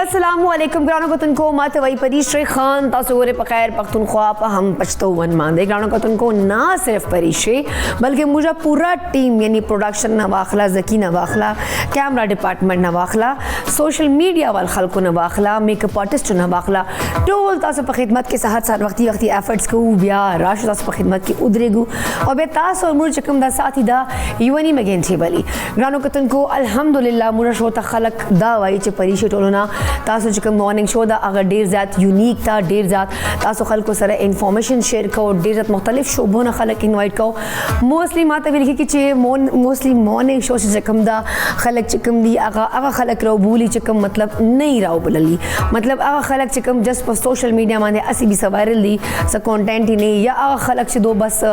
अस्सलाम वालेकुम ग्रानो को तुनको मत वही परीश्रे खान तासोरे पखैर पख्तूनख्वा पा हम पछतो वन मांदे ग्रानो को तुनको ना सिर्फ परीश्रे बल्कि मुझे पूरा टीम यानी प्रोडक्शन नवाखला जकी नवाखला कैमरा डिपार्टमेंट नवाखला सोशल मीडिया वाल खलको नवाखला मेकअप आर्टिस्ट नवाखला टोल तासो पर खिदमत के साथ साथ वक्ती एफर्ट्स को बिया राशो तासो पर खिदमत की उदरेगु और बे तासो और मुझे चकम दा साथी दा युवनी में गेंथे बली ग्रानो को तुनको अल्हम्दुलिल्लाह मुझे शोता खलक दा वाई चे परीश्रे टोलना तासो चकम मॉर्निंग शो दा अगर डेर ज़्यादा यूनिक था डेर ज़्यादा तासो खल को सारा इन्फॉर्मेशन शेयर करो डेर ज़्यादा मुख्तलिफ शोबों ना खलक इनवाइट करो मोस्टली माता भी लिखी कि चे मोस्टली मॉर्निंग शो से चकम दा खलक चकम दी अगा खलक रो भूली चकम मतलब नहीं राव बुलली मतलब अगा खलक चकम जस्ट पर सोशल मीडिया माने असी भी वायरल दी सा कंटेंट ही नहीं या अगा खलक से दो बस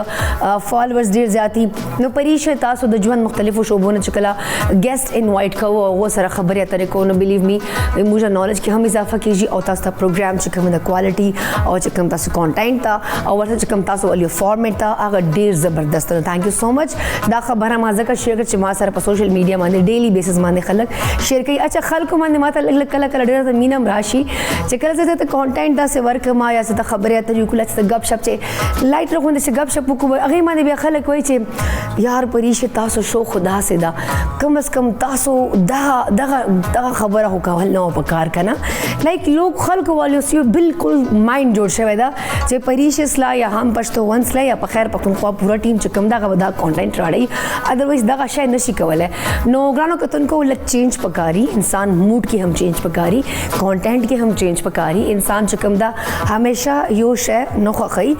फॉलोअर्स डेर जाती नो परीक्षा तासो दजवन मुख्तलिफ शोबों ने चकला गेस्ट इनवाइट करो वो सारा खबर या तरीको नो बिलीव मी मुझे नॉलेज की हम इजाफा कीजिए और तास्ता प्रोग्राम चकम द क्वालिटी और चकम तासो कंटेंट था और वैसे चकम तासो वाली फॉर्मेट था अगर डेर ज़बरदस्त थैंक यू सो मच दा खबर हम आज़ा का शेयर कर चिमा सारा पर सोशल मीडिया माने डेली बेसिस माने खलक शेयर कई अच्छा खल को माने माता अलग अलग कला कला डेर मीनम राशि चकल से तो कंटेंट दा से वर्क मा या से खबर या तरी कुल से गपशप चे लाइट रखो से गपशप को अगे माने भी खलक वही चे यार परीश तासो शो खुदा से दा कम से कम तासो दा खबर हो का हल ना पकार का ना लाइक लोग खल्क वाले से बिल्कुल माइंड जोड़ से वेदा जे परीशला या हम पछतो वंसला या पखैर पख्तूनख्वा पूरा टीम चकम दा का बदा कंटेंट राड़ी अदरवाइज दा का शायद नशी कवल है नो ग्रानो कतन को लग चेंज पकारी इंसान मूड की हम चेंज पकारी कंटेंट के हम चेंज पकारी इंसान चकम दा हमेशा यो शे नो खई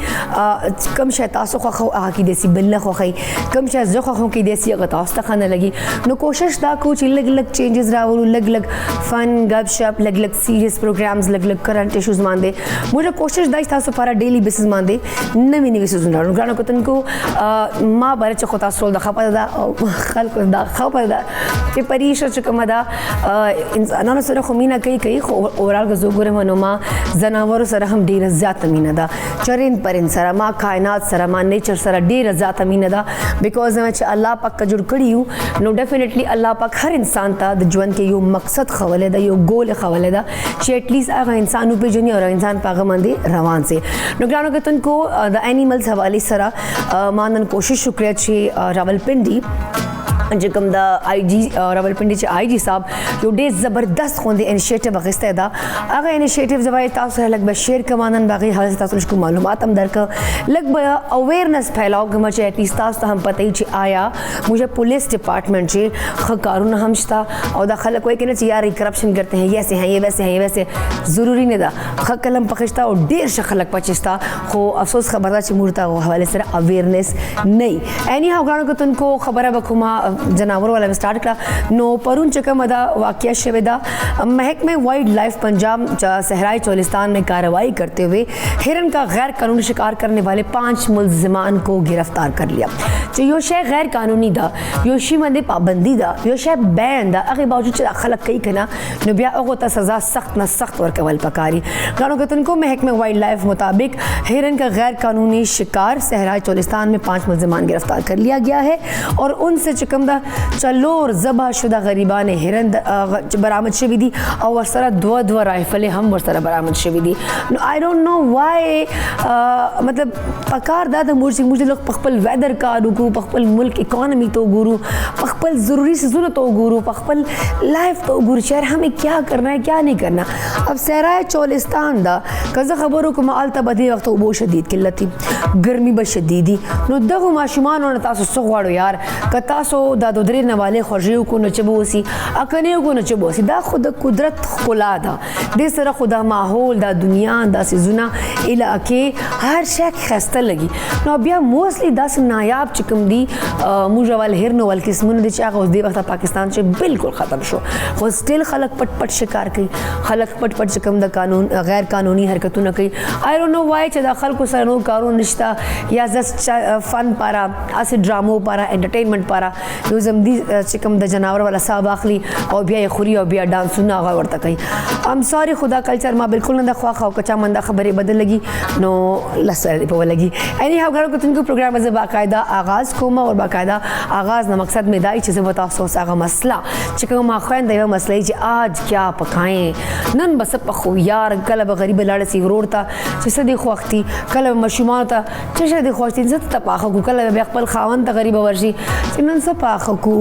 कम शे तासो खो आ की देसी बिल्ला खो खई कम शे जो खो की देसी गतास्ता खाने लगी नो कोशिश दा कुछ अलग अलग चेंजेस रावल अलग अलग फन गपशप अलग अलग सीरियस प्रोग्राम्स अलग अलग करंट इश्यूज मानदे मुझे कोशिश दाइस था पारा डेली बेसिस मानदे नवी नवी सुन रहा ग्रानो को तनको माँ बारे चकोता स्ट्रोल दा खपा दा खल को दा खपा दा के परीश चकम दा इंसानों सर खमीना कई ओवरऑल गजो गुरे मनोमा जनावर सर हम डेर ज़्यादा मीना दा चरिंद परिंद सर माँ कायनात सर माँ नेचर सर डेर ज़्यादा मीना दा बिकॉज मैं अल्लाह पाक का जुड़ कड़ी हूँ नो डेफिनेटली अल्लाह पाक हर इंसान था जीवन के यो मकसद खवले दा यो गोल खवले दा चे एटलीस्ट आगा इंसान पे जनी और इंसान पागा मंदे रवान से नुकरानों के तुनको द एनिमल्स हवाले सरा मानन कोशिश शुक्रिया चे रावलपिंडी जकम द IG रावलपिंडी चे IG साहब जो डे ज़बरदस्त खोंदे इनिशिएटिव अगस्ते दा अगर इनिशिएटिव जवाई तासो लग ब शेयर कमानन बाकी हाल से तासो को मालूमात हम दर का लग ब अवेयरनेस फैलाओ कि मुझे एटलीस्ट तासो हम पता ही चे आया मुझे पुलिस डिपार्टमेंट चे खकारून हमशता और दा खलक कोई कहना चाहिए यार करप्शन करते हैं ये ऐसे हैं ये वैसे हैं ये वैसे ज़रूरी नहीं दा खक कलम पखिश्ता और डेर शखलक पचिस्ता खो अफसोस खबरदा चे मुर्ता वो हवाले से अवेयरनेस नहीं एनी हाउ को तुनको खबर बखुमा जनावर वाला में स्टार्ट करा नो परून चकम अदा वाक़या शवेदा महकमे वाइल्ड लाइफ पंजाब सहराई चोलिस्तान में कार्रवाई करते हुए हिरन का गैर कानूनी शिकार करने वाले 5 मुल्ज़िमान को गिरफ्तार कर लिया जो यो शे गैर कानूनी दा योशी मंदे पाबंदी दा यो शे बैन दा अगे बावजूद चला खलक कई कना नो बिया ओगोता सज़ा सख्त न सख्त और कवल पकारी गानो के तुनको महकमे वाइल्ड लाइफ मुताबिक हिरन का गैर कानूनी शिकार सहराई चोलिस्तान में 5 मुल्ज़िमान गिरफ्तार कर लिया गया है और उनसे चकम दा चलोर ज़बा शुदा गरीबान हिरन बरामद शविदी और वरसरा दो राइफलें हम वरसरा बरामद शविदी आई डोंट नो वाई मतलब पकार दादा मुझे लोग पखपल वेदर का रुकू पखपल मुल्क इकॉनमी तो गुरु पखपल ज़रूरी से ज़रूरत तो गुरु पखपल लाइफ तो गुरु शहर हमें क्या करना है क्या नहीं करना अब सहराए चोलिस्तान दा कज़ा खबरों को माल तबदी वक्त वो शदीद किल्लत थी गर्मी बस शदीदी नो दगो माशुमान और तासो सुगवाड़ो यार कतासो दादो दरे नवाले खुशियों को नचबोसी अकनियों को नचबोसी दा खुद कुदरत खुला दा दे सरा खुदा माहौल दा दुनिया दा से जुना इलाके हर शय खस्ता लगी नो अबिया मोस्टली दा से नायाब चिकम दी मुझे वाल हिरनो वाल किस्मों दे चाह उस दे वक्त पाकिस्तान से बिल्कुल ख़त्म शो वो स्टिल खलक पट शिकार कई खलक पट चिकम दा कानून गैर कानूनी हरकतों न कई आई डोंट नो वाई चे दाखल को सनो कानून रिश्ता या जस्ट फन पारा ऐसे ड्रामो पारा एंटरटेनमेंट पारा یو زمدي چې کوم د جناور ولا صاحب اخلي او بیا یې خوري او بیا ډانسونه هغه ورته کوي. ام سوري خدا کلچر ما بالکل نه خواخ او کچا منده خبرې بدل لګي نو لسره په ولګي. اني هاو غړو کوتن کو پروګرام از باقاعده آغاز کوم او باقاعده آغاز نه مقصد مې دای چې زه وتا افسوس هغه مسله چې کوم ما خويند یو مسلې چې آج کیا پکائیں نن بس په خو یار کله به غریب لاړ سی ورور ته چې سدي خوختي کله مشومان ته چې سدي خوختي زت ته پاخه کو کله به خپل خاوند ته غریب ورشي چې نن څه پاخه کو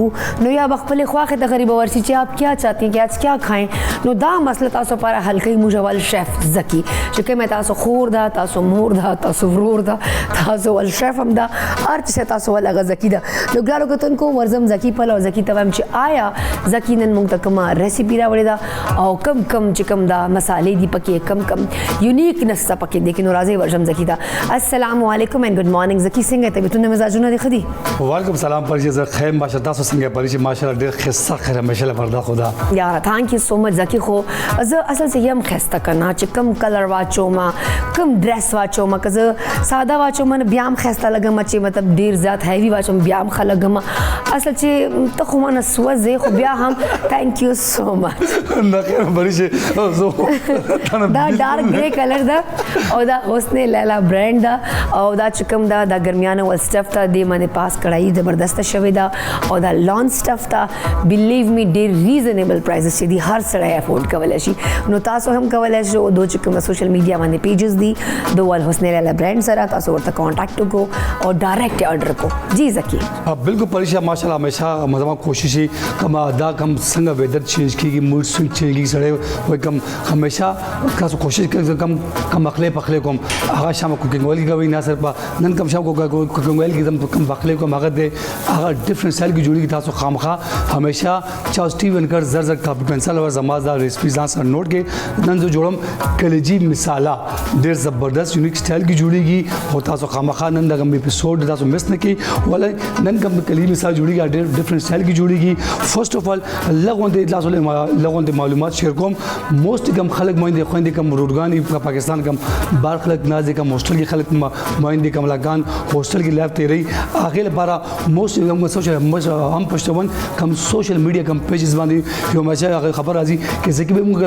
نو یا خپل خواخه ته غریب ورشي چې آپ کیا چاہتے ہیں کہ آج کیا کھائیں. نو دا مسله تاسو لپاره حل کوي موږ شیف زکی چې کوم تاسو خور دا تاسو مور دا تاسو ورور دا تاسو ول شیف هم دا هر څه تاسو ول زکی دا. نو ګرانو کوتن کو ورزم زکی په لو زکی ته چې آیا زکی نن موږ ته کومه ریسیپی راوړې دا او کم چې کوم دا مصالې دی پکې کم یونیک نسه پکې دي کې نو راځي ورزم زکی دا. السلام علیکم اینڈ گڈ مارننګ زکی څنګه ته بتونه مزاجونه دي خدي. وعلیکم السلام پرجه زه خیر ماشاءالله تاسو څنګه پرجه ماشاءالله ډېر خسته خیر ماشاءالله پردا خدا یار تھینک یو سو مچ زکی خو زه اصل سے یم خسته کنا چې کم کلر واچو ما کم ډریس واچو ما که زه ساده واچو من بیا هم خسته لګم چې مطلب ډیر زیات هیوی واچو بیا هم خلګم اصل چې ته خو من سوځې خو بیا هم تھینک یو سو مچ. نه خیر پرجه دا ډارک گرے کلر دا او دا حسن لیلا برانډ دا او دا چکم دا د ګرمیانه ول سټف ته دی باندې پاس کړای زبردست شوی دا او دا لان سټف تا بلیو می ډیر ریزنیبل پرایسز چې دی هر سړی افورد کولای شي. نو تاسو هم کولای شئ دو چکم سوشل میډیا باندې پیجز دی دو ول حسن لیلا برانډ سره تاسو ورته کانټیکټ وکړو او ډایرکټ آرډر کو. جی زکی بالکل پرجه ماشاءالله همیشه مزما کوشش کما دا کم څنګه ویدر چینج کیږي موډ سویچ چینج کیږي سړی وای کم همیشه تاسو کوشش کوي کم اخلي پخلي کوم هغه شام کوکینګ ویل کوي نه صرف نن کم شام کوکینګ ویل کې کم پخلي کوم هغه د هغه ډیفرنٹ سټایل کې جوړیږي تاسو خامخا همیشه چا سټیون کر زر کاپی پنسل اور زمازدار ریسپیز ځان سره نوٹ کې نن زه جوړم کلیجی مثالا ډیر زبردست یونیک سټایل کې جوړیږي او تاسو خامخا نن دغه اپیسوډ تاسو مس نه کی ولای نن کم کلیجی مثال جوړیږي ډیر ډیفرنٹ سټایل کې جوړیږي. فرست اف ال لغون د معلومات شیر کوم موست کم خلک مایندې خويندې کم روډګانی په پاکستان کم بار خلک نازې کم هوسټل کې خلک مایندې کم لاګان هوسټل کې لایف تیری هغه لپاره موست کم سوشل هم پښتون کم سوشل میډیا کم پیجز باندې یو ماشه خبر راځي چې ځکه به موږ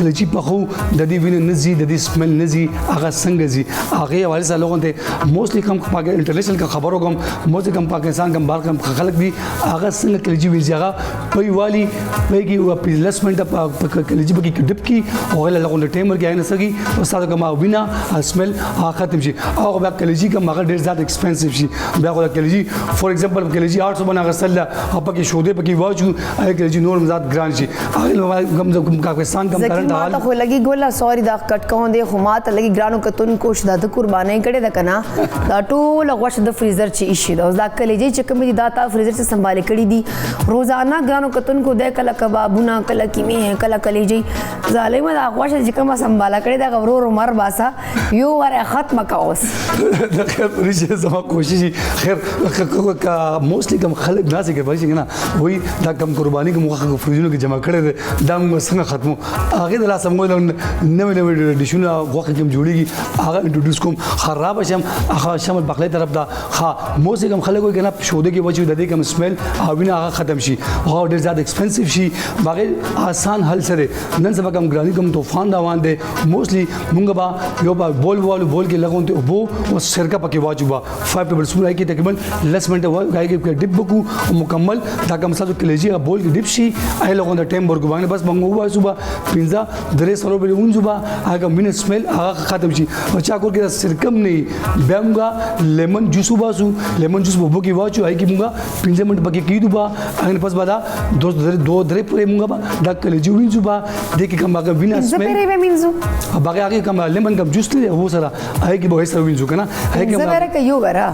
کلچی په خو د دې وینې نزي د دې سمل نزي هغه څنګه زی هغه حواله سره لغون ته موستلی کم انټرنیشنل کا خبرو کم موست کم پاکستان کم بار کم خلک دي هغه څنګه کلچی ویل هغه پي والی پيږي او پلیسمنت په کلچی کې ډپ کی او لغون ټیمر کې نه سګي او ساده کما وینا سمل ختم شي او بیا کلچی کم هغه ډیر زیات ایکسپنسیو شي بیا خو کلچی فور ایگزامپل کلچی 800 بنا غسل په کې شوده په کې واچو هغه کلچی نور مزاد ګران شي هغه کم پاکستان کم کرنٹ حال زکی خو لګي ګولا سوري دا کټ کوم دی خو ماته لګي ګرانو کتون کوش د قربانای کړي د کنا دا ټول غوښ د فریزر چې شي دا کلیجی چې کوم دي دا تا فریزر څخه سنبال کړي دي روزانه ګرانو کتون کو د کله کبابونه کله کیمه کله کلیجی ظالم دا غوښ چې کوم سنبال کړي دا غورو مر باسا یو ور ختم کاوس د خیر ریشه زما کوشش خیر کا موستلی کم خلک ناس کې وایي کنه وای دا کم قرباني کوم خلک فریزونو کې جمع کړي دا موږ څنګه ختمو هغه د لاسه موږ نوې ډیشونه غوښه کوم جوړیږي هغه انټروډوس کوم خراب شم هغه شمال بخلې طرف دا ها موسیقي کوم خلک وایي کنه شوده کې وځي د دې کوم سمیل او وینه هغه ختم شي هغه ډیر زیات ایکسپنسیو شي باغې آسان حل سره نن سبا کوم ګرانی کوم طوفان روان دي موستلی موږ با یو بول کې لګون ته وبو او سرکه پکې واچو با 5 ټیبل سپون راځي تقریبا لس منټه وای کې ډیپ بکو مکمل دا کوم ساتو کلیجی بول کې ډیپ شي ای لګون د ټیم ورګو باندې بس موږ وای صبح پینځه درې سره به ونځو هغه مين سمیل هغه ختم شي او چا کور کې سرکم نه بیمګه لیمن جوس وباسو لیمن جوس وبو کې واچو هاي کې موږ 15 منټ پکې کیدو با هغه پس بعد دو درې پرې موږ دا کلیجی وینځو با د کې کوم هغه وینا سمیل زبرې به وینځو هغه کوم لیمن کوم جوس له هو سره هاي کې به سره وینځو کنه هاي کې زبرې کې یو ورا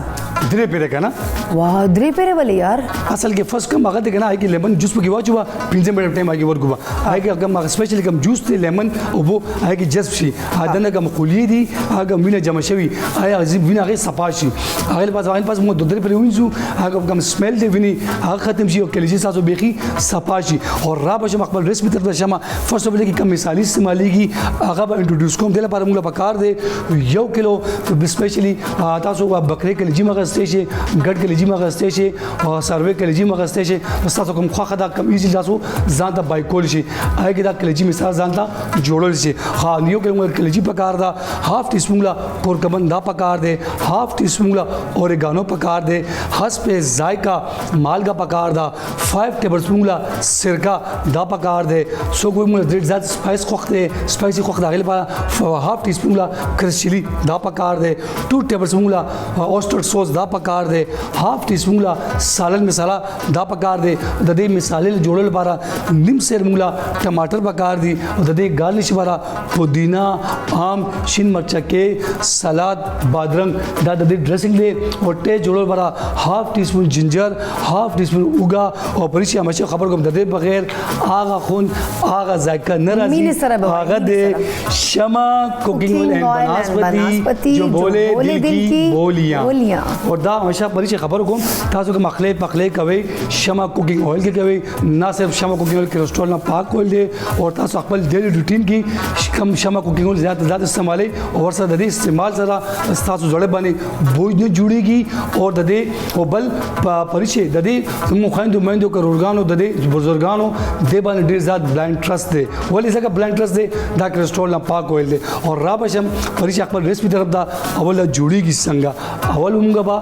درې پیره کنه واه درې پیره ولې یار اصل کې فرست کوم هغه کنه هاي کې لیمن جوس پکې واچو با 15 منټ ټایم هاي کې ورګو با هاي کې کوم سپیشلی کوم جوس ته لیمن او بو هاي کې جذب شي هدنه کوم خولي دي هغه وینه جمع شوی هاي عجیب وینه هغه صفا شي هغه پاس مو درې پیره وینځو هغه کوم سمیل دی ویني هغه ختم شي او کلیجی تاسو بيخي صفا شي او را به خپل ریسپی تر شمه فرست اف کې کوم مثالی استعماليږي هغه به انټروډوس کوم دله پر موږ پکار دی 1 کیلو سپیشلی تاسو بکرې کلیجی مغه غسته شي ګډ کلیجی مغسته شي او سروي کلیجی مغسته شي تاسو کوم خو خدا کم ایزی تاسو ځان ته بایکول شي هغه کې دا کلیجی مثال ځان ته جوړول شي خا نیو کې کلیجی پکار دا هاف ټی سپون لا کورکمن دا پکار دے هاف ټی سپون لا اوریګانو پکار دے حسب ذائقہ مالګه پکار دا 5 ټیبل سپون لا سرکا دا پکار دے سو کوئی مل ډیر زیات سپایس خوخته سپایسی خوخته غل په هاف ټی سپون لا کرس چلی دا پکار دے 2 ټیبل سپون لا اوسټر سوس دا پکار دے هاف ټی سپون لا سالن مساله دا پکار دے د دې مثالې جوړل لپاره نیم سیر مولا ټماټر پکار دي او د دې ګارنش لپاره پودینا آم شین مرچکه سلاد بادرنګ دا د دې ډریسنګ دی او ټې جوړل لپاره هاف ټی سپون جنجر هاف ټی سپون اوګا او پرشي همیشه خبر کوم د دې بغیر آغا خون آغا ذائقہ ناراضي آغا دې شمع کوکنگ آئل بناسپتی جو بولے دل کی بولیاں اور دا ہمیشہ پرشي خبر کوم تاسو کوم مخلے پخلے کوي شمع کوکنگ آئل کې کوي نه صرف شمع کوکنگ آئل کولیسټرول نه پاک کول دي او تاسو خپل ډیلی روټین کې کم شمع کوکنگ آئل زیات استعمالي او ورسره د دې استعمال سره تاسو زړه باندې بوج نه جوړيږي او د دې او بل پرشي د دې مخاندو مندو کروڑګانو د دې بزرګانو د باندې ډیر زیات بلایند ټرست دي ولې ځکه بلایند ټرست دي دا کولیسټرول نه پاک آئل دي او را بشم پرشي خپل ریسپی طرف دا اول جوړيږي څنګه اول موږ با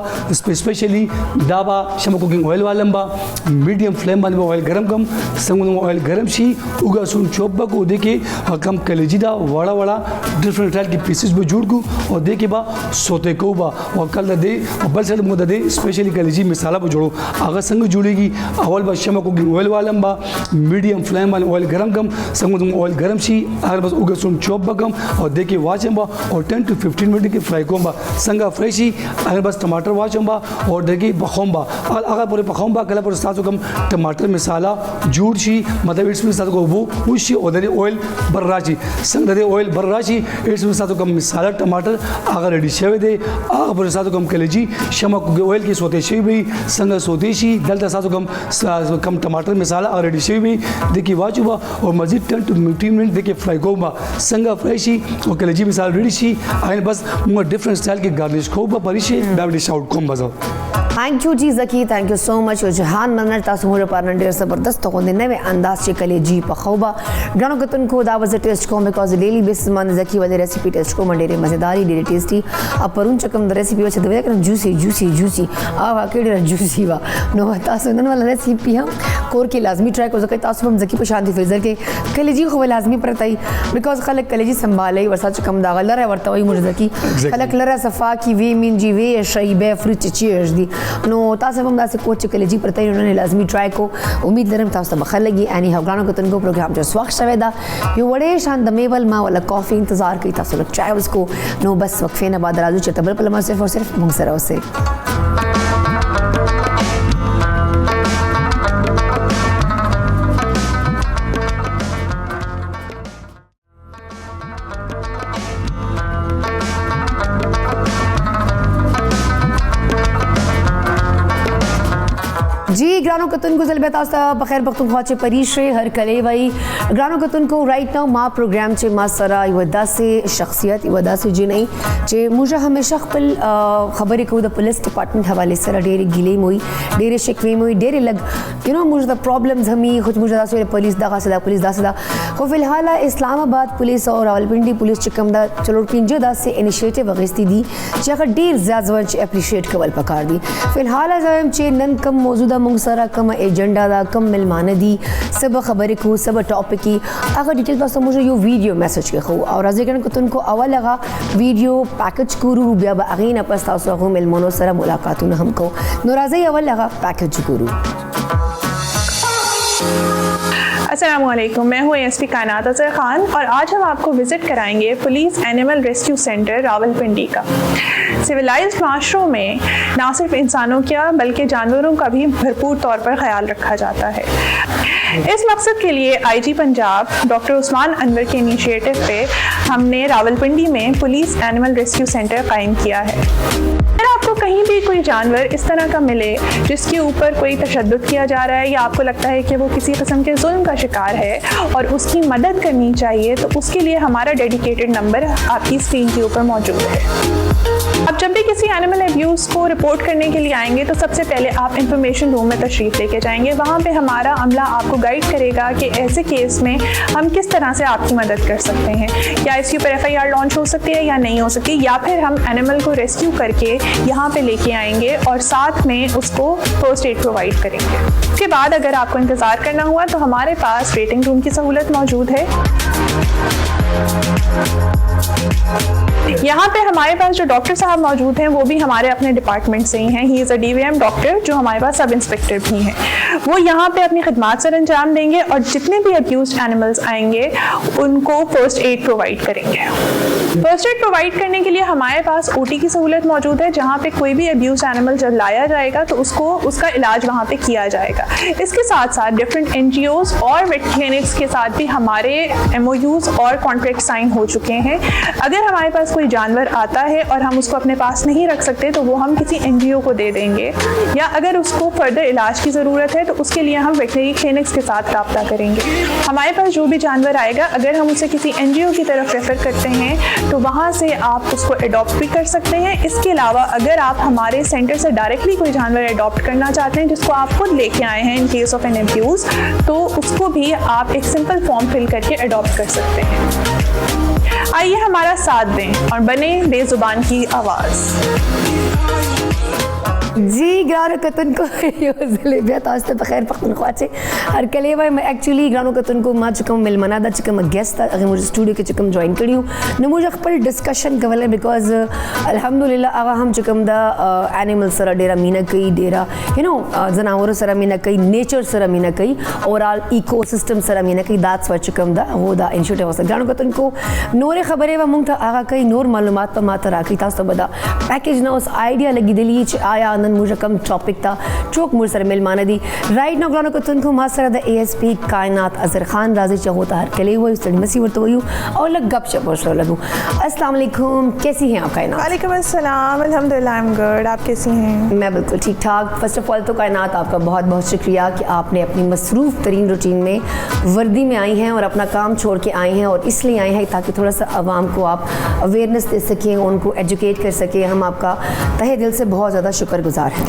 سپیشلی دا با شمع کوکنگ آئل والم با میډیم فلیم باندې آئل ګرم کم څنګه آئل ګرم شي اوګه سون چوب کو دې کې کم کلیجی دا وړا وړا ډیفرنٹ ټایپ کې پیسز به جوړ کو او دې کې با سوته کو با او کله دې بل څه موږ دې سپیشلی کلیجی مثاله به جوړو هغه څنګه جوړيږي اول با شمع کوکنگ آئل والم با میډیم فلیم باندې آئل ګرم کم څنګه آئل ګرم شي هغه بس اوګه سون چوب کم او دې کې واچم با او 10 to 15 منټ کې فرای کوم با څنګه فرای شي هغه بس ټماټر واچم با او دې کې بخوم با هغه پورې بخوم با کله پر تاسو کوم ټماټر مثاله جوړ شي مطلب اټس مینس تاسو کو وو وشي او د آئل بر راشي څنګه د آئل بر راشي اټس مینس تاسو کوم مثاله ټماټر هغه ریډي شوی دی هغه پر تاسو کوم کلیجی شمع کو آئل کې سوته شي وي څنګه سوته شي دلته تاسو کوم ټماټر مثاله هغه ریډي شوی وي د کی واچو با او مزید 10 to 15 منټ د کی فرای کوم څنګه فرای شي او کلیجی مثال ریډي شي ان بس موږ ډیفرنٹ سټایل کې ګارنش کو په پریشي دا ډیش آؤٹ کوم بزو थैंक यू जी Zaki thank you so much और जहान मनर तासु मोर पार्टनर ढेर ज़बरदस्त तो कोने नवे अंदाज से कले जी पखौबा गानो कतन को दावत टेस्ट को बिकॉज डेली बेसिस मन ज़की वाले रेसिपी टेस्ट को मन डेरे मज़ेदारी डेरे टेस्टी अब परुन चकम द रेसिपी वच दवे करन जूसी जूसी जूसी आ केडे जूसी वा नो तासु नन वाला रेसिपी हम कोर के लाजमी ट्राई को ज़की तासु हम ज़की पे शांति फ्रीजर के कले जी को लाजमी परताई बिकॉज खलक कले जी संभाले वर्षा चकम दा गलर है वर्ता वही मुझे ज़की खलक लरा सफा की वे मिन जी वे शईबे फ्रिज चीज दी नो तासु हम दासे कोच कलेजी परते उन्होंने लाजमी ट्राई को उम्मीद लरम तासु बखल लगी एनी हवगानो को तनको प्रोग्राम जो वक्त शवेदा यो बड़े शान दमेवल मा वाला कॉफी इंतजार की तासु लग चाय उसको नो बस वक्फे ना बाद राजू चटबल पलमा सिर्फ और सिर्फ मुंगसरा से जी ग्रानो कतन को जल बेतास्ता बखैर पख्तूनख्वा चे परीशे हर कले वही ग्रानो कतन को राइट नाउ मा प्रोग्राम चे मा सरा इवदा से शख्सियत इवदा से जी नहीं चे मुझे हमेशा खपल खबर को द पुलिस डिपार्टमेंट हवाले सरा डेरे गिले मोई डेरे शिकवे मोई डेरे लग यू नो मुझे द प्रॉब्लम्स हमी खुद मुझे दास पुलिस दा सदा पुलिस दा सदा को फिलहाल इस्लामाबाद पुलिस और रावलपिंडी पुलिस चिकम दा चलो पिंजो दास से इनिशिएटिव अगस्ती दी चे अगर डेर ज्यादा चे एप्रिशिएट कवल पकार दी फिलहाल जम चे नन कम मौजूदा मुंगसरा कम एजेंडा दा कम मिलमान दी सब खबर को सब टॉपिक की अगर डिटेल पास मुझे यो वीडियो मैसेज के खो और राजगन को तुमको अवल लगा वीडियो पैकेज करू बिया अगीन अपस्ता सो मिलमनो सरा मुलाकात हमको नराजी अवल लगा पैकेज करू। अस्सलामुअलैकुम, मैं हूँ एसपी कायनात अज़हर ख़ान और आज हम आपको विज़िट कराएंगे police animal rescue centre Rawalpindi का। सिविलाइज्ड माशरों में ना सिर्फ इंसानों का बल्कि जानवरों का भी भरपूर तौर पर ख्याल रखा जाता है। इस मकसद के लिए आईजी पंजाब डॉक्टर उस्मान अनवर के इनिशिएटिव पे हमने रावलपिंडी में पुलिस एनिमल रेस्क्यू सेंटर कायम किया है। अगर आपको कहीं भी कोई कोई जानवर इस तरह का मिले जिसके ऊपर कोई तशद्दुद किया जा रहा है या आपको लगता है कि वो किसी किस्म के जुल्म का शिकार है और उसकी मदद करनी चाहिए, तो उसके लिए हमारा डेडिकेटेड नंबर आपकी स्क्रीन के ऊपर मौजूद है। अब जब भी किसी एनिमल अब्यूज़ को रिपोर्ट करने के लिए आएंगे तो सबसे पहले आप इंफॉर्मेशन रूम में तशरीफ़ लेके जाएंगे। वहाँ पे हमारा अमला आपको गाइड करेगा कि ऐसे केस में हम किस तरह से आपकी मदद कर सकते हैं, क्या इसके ऊपर FIR लॉन्च हो सकती है या नहीं हो सकती, या फिर हम एनिमल को रेस्क्यू करके यहाँ पे लेके आएंगे और साथ में उसको फर्स्ट एड प्रोवाइड करेंगे। उसके बाद अगर आपको इंतज़ार करना हुआ तो हमारे पास वेटिंग रूम की सहूलत मौजूद है। यहाँ पे हमारे पास जो डॉक्टर साहब मौजूद हैं वो भी हमारे अपने डिपार्टमेंट से ही हैं। He is a DVM doctor जो हमारे पास सब इंस्पेक्टर भी हैं। वो यहाँ पे अपनी खिदमात सर अंजाम देंगे और जितने भी अब्यूज्ड एनिमल्स आएंगे उनको फर्स्ट एड प्रोवाइड करेंगे। फर्स्ट एड प्रोवाइड करने के लिए हमारे पास OT की सहूलत मौजूद है, जहाँ पे कोई भी अब्यूज्ड एनिमल जब लाया जाएगा तो उसका इलाज वहाँ पे किया जाएगा। इसके साथ साथ डिफरेंट NGOs और वेट क्लिनिक्स के साथ भी हमारे MOUs और कॉन्ट्रैक्ट साइन हो चुके हैं। अगर हमारे पास कोई जानवर आता है और हम उसको अपने पास नहीं रख सकते तो वो हम किसी NGO को दे देंगे, या अगर उसको फर्दर इलाज की ज़रूरत है तो उसके लिए हम वेटनरी क्लिनिक्स के साथ रब्ता करेंगे। हमारे पास जो भी जानवर आएगा अगर हम उसे किसी NGO की तरफ रेफ़र करते हैं तो वहाँ से आप उसको अडॉप्ट भी कर सकते हैं। इसके अलावा अगर आप हमारे सेंटर से डायरेक्टली कोई जानवर अडॉप्ट करना चाहते हैं जिसको आप खुद लेके आए हैं in case of an abuse, तो उसको भी आप एक सिंपल फॉर्म फिल करके अडॉप्ट कर सकते हैं। आइए हमारा साथ दें और बने बेजुबान की आवाज़। जी ग्रानो कतन को ज़िले तास्ते बखैर पख्तूनख्वा से हर कले भाई मैं एक्चुअली ग्रानो कतन को मां चुकम मिलमना दा चुकम गेस्ट अगर मुझे स्टूडियो के चुकम ज्वाइन करी हूँ न मुझे खपल डिस्कशन कवल बिकॉज अल्हम्दुलिल्लाह आगा हम चुकम दा एनिमल सरा डेरा मीना कई डेरा जनावरों सरा मीना कई नेचर सरा मीना कई ओवरऑल इकोसिस्टम सरा मीना कई दैट्स व्हाट चुकम दा वो दा इनिशिएटिव वसा ग्रानो कतन को नोरे खबरें व मुंग था आगा कई नोर मालूमात पर माता राखी तास्ता बदा पैकेज ना उस आइडिया लगी दिली आया मुझे कम टॉपिक था चौक मुझ सर मिलमाना दी राइट ना ग्रानो कतन को मासरा द ASP कायनात अजहर खान राजी चाहोता हर कले वो स्टडी मसी वर्त वयू और लग गप शप और लगू। अस्सलाम वालेकुम, कैसी हैं आप कायनात? वालेकुम अस्सलाम, अल्हम्दुलिल्लाह आई एम गुड, आप कैसी हैं? मैं बिल्कुल ठीक ठाक। फर्स्ट ऑफ ऑल तो कायनात आपका बहुत बहुत शुक्रिया कि आपने अपनी मसरूफ़ तरीन रूटीन में वर्दी में आई हैं और अपना काम छोड़ के आई हैं और इसलिए आई हैं ताकि थोड़ा सा आवाम को आप अवेयरनेस दे सकें, उनको एजुकेट कर सकें। हम आपका तहे दिल से बहुत ज़्यादा शुक्रगुजार हैं।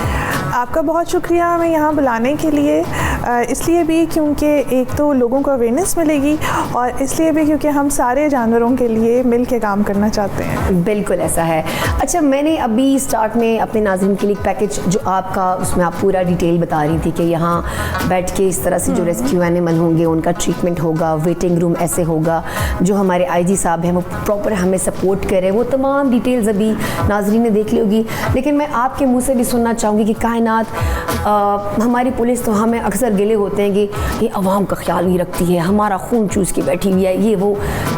आपका बहुत शुक्रिया हमें यहाँ बुलाने के लिए, इसलिए भी क्योंकि एक तो लोगों को अवेयरनेस मिलेगी और इसलिए भी क्योंकि हम सारे जानवरों के लिए मिल के काम करना चाहते हैं। बिल्कुल ऐसा है। अच्छा, मैंने अभी स्टार्ट में अपने नाज़रीन के लिए पैकेज जो आपका उसमें आप पूरा डिटेल बता रही थी कि यहाँ बैठ के इस तरह से जो रेस्क्यू एनिमल होंगे उनका ट्रीटमेंट होगा, वेटिंग रूम ऐसे होगा, जो हमारे IG साहब हैं वो प्रॉपर हमें सपोर्ट करें, वो तमाम डिटेल्स अभी नाज़रीन ने देख ली होगी। लेकिन मैं आपके मुँह से भी सुनना चाहूँगी कि कायनात हमारी पुलिस तो हमें अक्सर गिले होते हैं कि ये अवाम का ख्याल नहीं रखती है, हमारा खून चूस के बैठी हुई है, ये वो।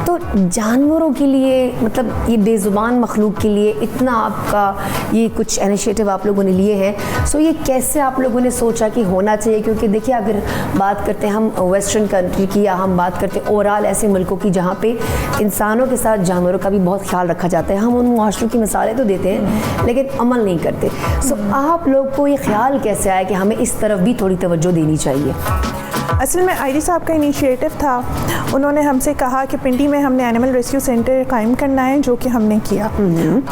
तो जानवरों के लिए मतलब ये बेज़ुबान मखलूक के लिए इतना आपका ये कुछ इनिशिएटिव आप लोगों ने लिए हैं, सो ये कैसे आप लोगों ने सोचा कि होना चाहिए? क्योंकि देखिए अगर बात करते हैं हम वेस्टर्न कंट्री की या हम बात करते हैं ओवरऑल ऐसे मुल्कों की जहाँ पे इंसानों के साथ जानवरों का भी बहुत ख्याल रखा जाता है, हम उन मुआशरों की मिसालें तो देते हैं लेकिन अमल नहीं करते। सो आप लोग को ये ख्याल कैसे आया कि हमें इस तरफ भी थोड़ी तवज्जो देनी चाहिए? असल में IG साहब का इनिशिएटिव था, उन्होंने हमसे कहा कि पिंडी में हमने एनिमल रेस्क्यू सेंटर कायम करना है, जो कि हमने किया।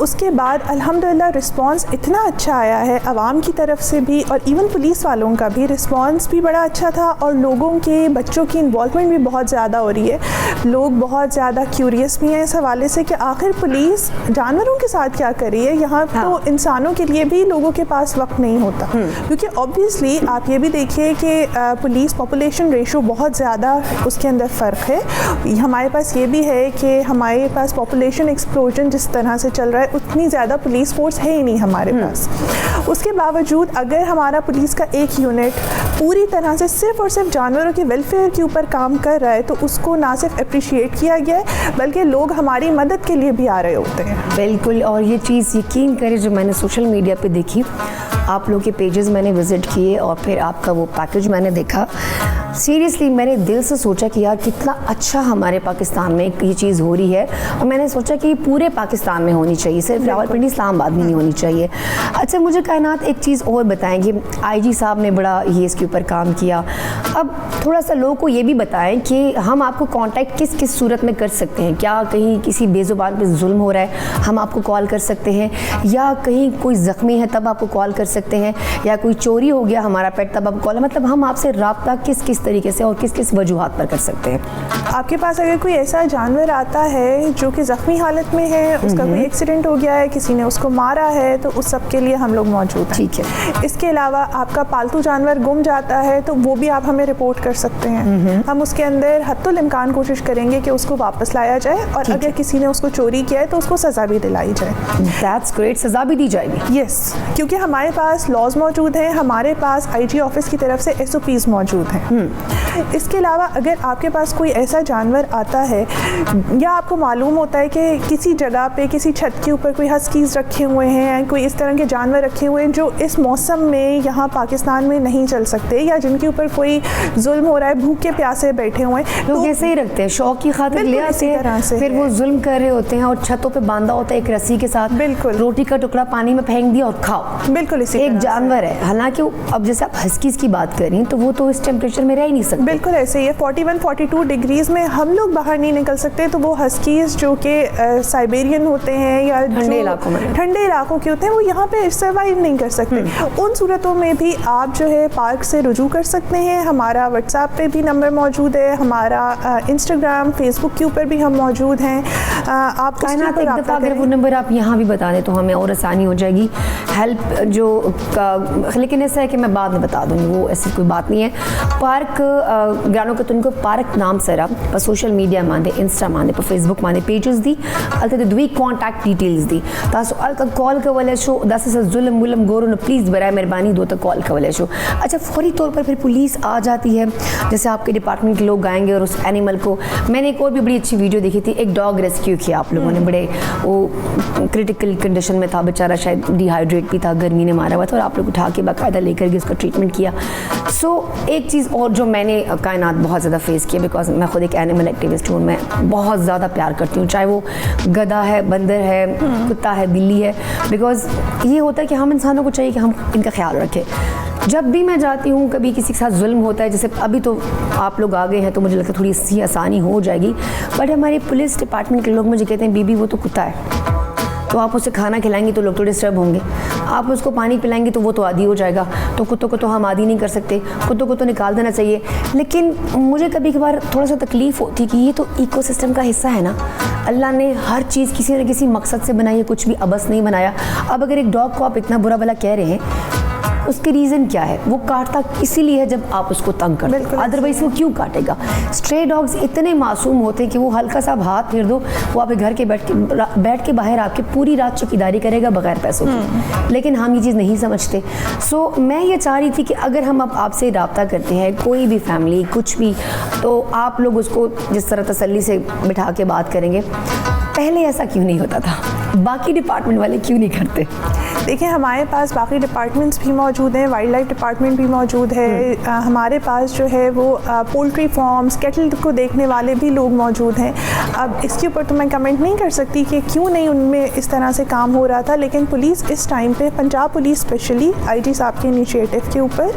उसके बाद अल्हम्दुलिल्लाह रिस्पांस इतना अच्छा आया है आवाम की तरफ से भी और इवन पुलिस वालों का भी रिस्पांस भी बड़ा अच्छा था और लोगों के बच्चों की इन्वॉल्वमेंट भी बहुत ज़्यादा हो रही है। लोग बहुत ज़्यादा क्यूरियस भी हैं इस हवाले से कि आखिर पुलिस जानवरों के साथ क्या कर रही है। यहाँ तो इंसानों के लिए भी लोगों के पास वक्त नहीं होता, क्योंकि ऑब्वियसली आप ये भी देखिए कि पुलिस पॉपुलेशन रेशो बहुत ज़्यादा उसके अंदर फ़र्क है। हमारे पास ये भी है कि हमारे पास पॉपुलेशन एक्सप्लोजन जिस तरह से चल रहा है उतनी ज़्यादा पुलिस फोर्स है ही नहीं हमारे पास। उसके बावजूद अगर हमारा पुलिस का एक यूनिट पूरी तरह से सिर्फ़ और सिर्फ जानवरों के वेलफेयर के ऊपर काम कर रहा है तो उसको ना सिर्फ अप्रिशिएट किया गया है बल्कि लोग हमारी मदद के लिए भी आ रहे होते हैं। बिल्कुल, और ये चीज़ यकीन करें जो मैंने सोशल मीडिया पे देखी, आप लोग के पेजेस मैंने विज़िट किए और फिर आपका वो पैकेज मैंने देखा, सीरियसली मैंने दिल से सोचा कि यार कितना अच्छा हमारे पाकिस्तान में ये चीज़ हो रही है, और मैंने सोचा कि पूरे पाकिस्तान में होनी चाहिए, सिर्फ रावलपिंडी इस्लामाबाद में नहीं होनी चाहिए। अच्छा मुझे कायनात एक चीज़ और बताएंगे, आईजी साहब ने बड़ा ये इसके ऊपर काम किया, अब थोड़ा सा लोगों को ये भी बताएं कि हम आपको कांटेक्ट किस किस सूरत में कर सकते हैं। क्या कहीं किसी बेजुबान पे जुल्म हो रहा है हम आपको कॉल कर सकते हैं, या कहीं कोई ज़ख्मी है तब आपको कॉल कर सकते हैं, या कोई चोरी हो गया हमारा पेट तब आपको कॉल, मतलब हम आपसे रब्ता किस किस तरीके से और किस किस वजूहात पर कर सकते हैं। आपके पास अगर कोई ऐसा जानवर आता है जो कि ज़ख्मी हालत में है, उसका कोई एक्सीडेंट हो गया है, किसी ने उसको मारा है, तो उस सब के लिए हम लोग मौजूद हैं। ठीक है। इसके अलावा आपका पालतू जानवर गुम जाता है तो वो भी आप हमें रिपोर्ट कर सकते हैं। हम उसके अंदर हत्तुल इम्कान कोशिश करेंगे कि उसको वापस लाया जाए, और अगर किसी ने उसको चोरी किया है तो उसको सज़ा भी दिलाई जाए। दैट्स ग्रेट, सज़ा भी दी जाएगी। यस, क्योंकि हमारे पास लॉज मौजूद हैं, हमारे पास आईजी ऑफिस की तरफ से SOPs मौजूद हैं। इसके अलावा अगर आपके पास कोई ऐसा जानवर आता है, या आपको मालूम होता है कि किसी जगह पे किसी छत के ऊपर कोई हस्कीज़ रखे हुए हैं, कोई इस तरह के जानवर रखे हुए हैं जो इस मौसम में यहाँ पाकिस्तान में नहीं चल सकते, या जिनके ऊपर कोई जुल्म हो रहा है, भूखे प्यासे बैठे हुए हैं, लोग तो ऐसे ही रखते हैं, शौक की खातिर ले आते हैं, फिर वो जुल्म कर रहे होते हैं और छतों पे बांधा होता है एक रस्सी के साथ, बिल्कुल रोटी का टुकड़ा पानी में फेंक दिया और खाओ। बिल्कुल इसी एक तरह जानवर है, हालांकि अब जैसे आप हस्कीज़ की बात कर रही हैं तो वो तो इस टेम्परेचर में रह ही नहीं सकते। बिल्कुल ऐसे ही है, 41-42 डिग्रीज में हम लोग बाहर नहीं निकल सकते, तो वो हस्कीज़ जो कि साइबेरियन होते हैं या ठंडे इलाकों में, ठंडे इलाकों के होते हैं, वो यहाँ पे सर्वाइव नहीं कर सकते। उन सूरतों में भी आप जो है पार्क से रुजू कर सकते हैं। हमारा व्हाट्सएप पे भी नंबर मौजूद है, हमारा इंस्टाग्राम फेसबुक के ऊपर भी हम मौजूद हैं। आप कायनात एक दफ़ा अगर वो नंबर आप यहाँ भी बता दें तो हमें और आसानी हो जाएगी हेल्प जो लेकिन ऐसा है कि मैं बाद में बता दूँगी, वो ऐसी कोई बात नहीं है। पार्क ग्रानो के तुनको पार्क नाम सर आप पर सोशल मीडिया माने, इंस्टा माने, पर फेसबुक माने पेजेस दी अलते दुई कॉन्टैक्ट डिटेल्स दी तासो अलका कॉल कवले शो दस से जुल्म गुलम गोरो न प्लीज़ बराए मेहरबानी दो तक कॉल कवले शो। अच्छा फौरी तौर पर फिर पुलिस आ जाती है, जैसे आपके डिपार्टमेंट के लोग आएंगे और उस एनिमल को, मैंने एक और भी बड़ी अच्छी वीडियो देखी थी, एक डॉग रेस्क्यू किया आप लोगों ने, बड़े वो क्रिटिकल कंडीशन में था बेचारा, शायद डिहाइड्रेट भी था, गर्मी ने मारा हुआ था, और आप लोग उठा के बाकायदा लेकर के उसका ट्रीटमेंट किया। सो एक चीज़ और जो मैंने कायनात बहुत ज़्यादा फेस किया, बिकॉज मैं खुद एक एनिमल एक्टिविस्ट हूँ, मैं बहुत ज़्यादा प्यार करती हूँ, चाहे वो गधा है, बंदर है, कुत्ता है, बिल्ली है, बिकॉज ये होता है कि हम इंसानों को चाहिए कि हम इनका ख्याल रखें। जब भी मैं जाती हूँ कभी किसी के साथ जुल्म होता है, जैसे अभी तो आप लोग आ गए हैं तो मुझे लगता है थोड़ी सी आसानी हो जाएगी, बट हमारे पुलिस डिपार्टमेंट के लोग मुझे कहते हैं बीबी वो तो कुत्ता है, तो आप उसे खाना खिलाएंगी तो लोग तो डिस्टर्ब होंगे, आप उसको पानी पिलाएंगी तो वो तो आदी हो जाएगा, तो कुत्तों को तो हम आदी नहीं कर सकते, कुत्तों को तो निकाल देना चाहिए। लेकिन मुझे कभी कभार थोड़ा सा तकलीफ़ होती कि ये तो इकोसिस्टम का हिस्सा है ना, अल्लाह ने हर चीज़ किसी न किसी मकसद से बनाई है, कुछ भी अबस नहीं बनाया। अब अगर एक डॉग को आप इतना बुरा भला कह रहे हैं, उसके रीज़न क्या है? वो काटता इसीलिए है जब आप उसको तंग करते हो, अदरवाइज वो क्यों काटेगा? स्ट्रे डॉग्स इतने मासूम होते हैं कि वो हल्का सा हाथ फेर दो, वो आपके घर के बैठ के बाहर आपके पूरी रात चौकीदारी करेगा बगैर पैसों की, लेकिन हम ये चीज़ नहीं समझते। सो मैं ये चाह रही थी कि अगर हम अब आपसे रब्ता करते हैं, कोई भी फैमिली कुछ भी, तो आप लोग उसको जिस तरह तसल्ली से बिठा के बात करेंगे। पहले ऐसा क्यों नहीं होता था? बाकी डिपार्टमेंट वाले क्यों नहीं करते? देखिए हमारे पास बाकी डिपार्टमेंट्स भी मौजूद हैं, वाइल्ड लाइफ डिपार्टमेंट भी मौजूद है, हमारे पास जो है वो पोल्ट्री फार्म्स, कैटल को देखने वाले भी लोग मौजूद हैं। अब इसके ऊपर तो मैं कमेंट नहीं कर सकती कि क्यों नहीं उनमें इस तरह से काम हो रहा था, लेकिन पुलिस इस टाइम पे, पंजाब पुलिस स्पेशली आईजी साहब के इनिशिएटिव के ऊपर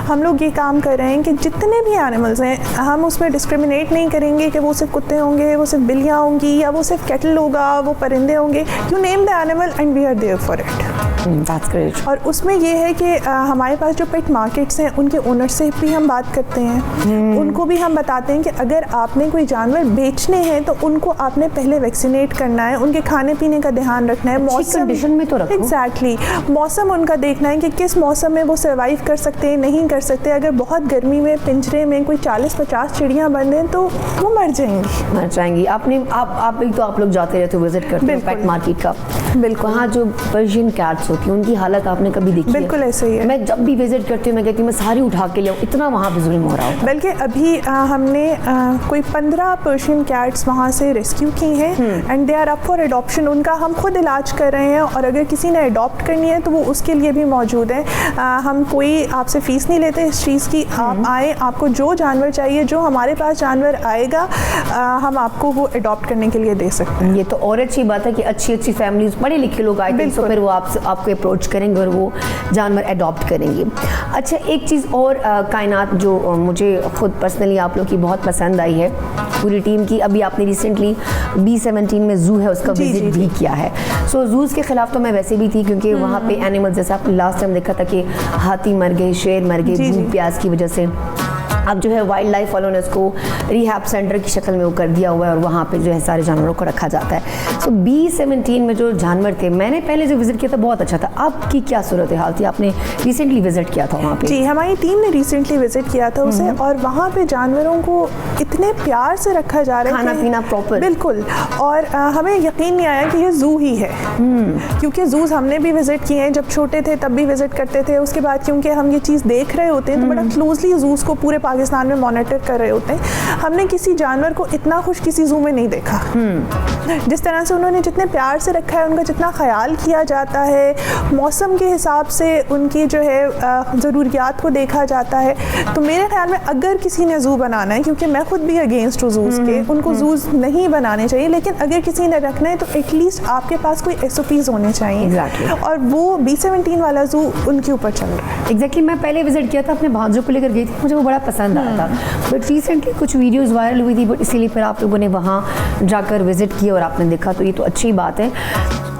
हम लोग ये काम कर रहे हैं कि जितने भी एनिमल्स हैं हम उसमें डिस्क्रिमिनेट नहीं करेंगे कि वो सिर्फ कुत्ते होंगे, वो सिर्फ बिल्लियाँ होंगी, या वो सिर्फ कैटल होगा, वो परिंदे होंगे। You name the animal and we are there for it. That's great. और उसमें ये है कि हमारे पास जो पेट मार्केट्स हैं उनके ओनर से भी हम बात करते हैं, उनको भी हम बताते हैं कि अगर आपने कोई जानवर बेचने हैं तो उनको आपने पहले वैक्सीनेट करना है, उनके खाने पीने का ध्यान रखना है, मौसम कंडीशन में तो रखो। एग्जैक्टली, मौसम उनका देखना है कि किस मौसम में वो सर्वाइव कर सकते हैं, नहीं कर सकते। अगर बहुत गर्मी में पिंजरे में कोई 40-50 चिड़ियाँ बंद हैं तो वो मर जाएंगी। आपने आप लोग जाते रहते हो, विजिट करते हो पेट मार्केट का, बिल्कुल, वहाँ जो पर्शियन कैट कैट्स होती हैं, उनकी हालत आपने कभी देखी है? बिल्कुल ऐसे ही है। मैं जब भी विजिट करती हूँ मैं कहती हूँ मैं सारी उठा के ले आऊँ, इतना वहाँ पे जुल्म हो रहा होता है। बल्कि अभी हमने कोई 15 पर्शियन कैट्स वहाँ से रेस्क्यू की हैं and they are up for adoption. उनका हम खुद इलाज कर रहे हैं और अगर किसी ने अडॉप्ट करनी है तो वो उसके लिए भी मौजूद है। हम कोई आपसे फ़ीस नहीं लेते इस चीज़ की। आप आए, आपको जो जानवर चाहिए, जो हमारे पास जानवर आएगा हम आपको वो अडॉप्ट करने के लिए दे सकते हैं। ये तो और अच्छी बात है कि अच्छी अच्छी फैमिलीज, पढ़े लिखे लोग आए थे तो फिर वो आपको अप्रोच करेंगे और वो जानवर अडॉप्ट करेंगे। अच्छा, एक चीज़ और कायनात जो मुझे खुद पर्सनली आप लोग की बहुत पसंद आई है पूरी टीम की, अभी आपने रिसेंटली B17 में जू है उसका विजिट भी किया है। सो जूज़ के खिलाफ तो मैं वैसे भी थी क्योंकि वहाँ पे एनिमल्स, जैसे आपने लास्ट टाइम देखा था कि हाथी मर गए, शेर मर गए भूख प्यास की वजह से। अब जो है वाइल्ड लाइफ वालों ने उसको रिहैब सेंटर की शक्ल में वो कर दिया हुआ है और वहाँ पे जो है सारे जानवरों को रखा जाता है। सो B17 में जो जानवर थे, मैंने पहले जो विजिट किया था बहुत अच्छा था। अब की क्या सूरत हाल थी? आपने रिसेंटली विजिट किया था वहाँ पे? जी, हमारी टीम ने रिसेंटली विजिट किया था उसे और वहाँ पे जानवरों को इतने प्यार से रखा जा रहा है, खाना पीना प्रॉपर, बिल्कुल। और हमें यकीन नहीं आया कि ये जू ही है, क्योंकि जूज हमने भी विजिट किए हैं, जब छोटे थे तब भी विजिट करते थे। उसके बाद क्योंकि हम ये चीज़ देख रहे होते हैं तो बड़ा क्लोजली जूस को पूरे पाकिस्तान में मॉनिटर कर रहे होते हैं। हमने किसी जानवर को इतना खुश किसी जू में नहीं देखा। जिस तरह से उन्होंने जितने प्यार से रखा है, उनका जितना ख्याल किया जाता है, मौसम के हिसाब से उनकी जो है ज़रूरियात को देखा जाता है। तो मेरे ख्याल में अगर किसी ने जू बनाना है, क्योंकि मैं खुद भी अगेंस्ट हूँ जूस के, उनको जूस नहीं बनाने चाहिए, लेकिन अगर किसी ने रखना है तो एटलीस्ट आपके पास कोई SOPs होने चाहिए। और वो B17 वाला जू उनके ऊपर चल रहा है। एग्जैक्टली मैं पहले विजिट किया था, अपने भांजों को लेकर गई थी, मुझे वो बड़ा पसंद आया था। बट रिसेंटली कुछ वीडियोस वायरल हुई थी, बट इसीलिए फिर आप लोगों ने वहाँ जाकर विजिट किया और आपने देखा, तो ये तो अच्छी बात है।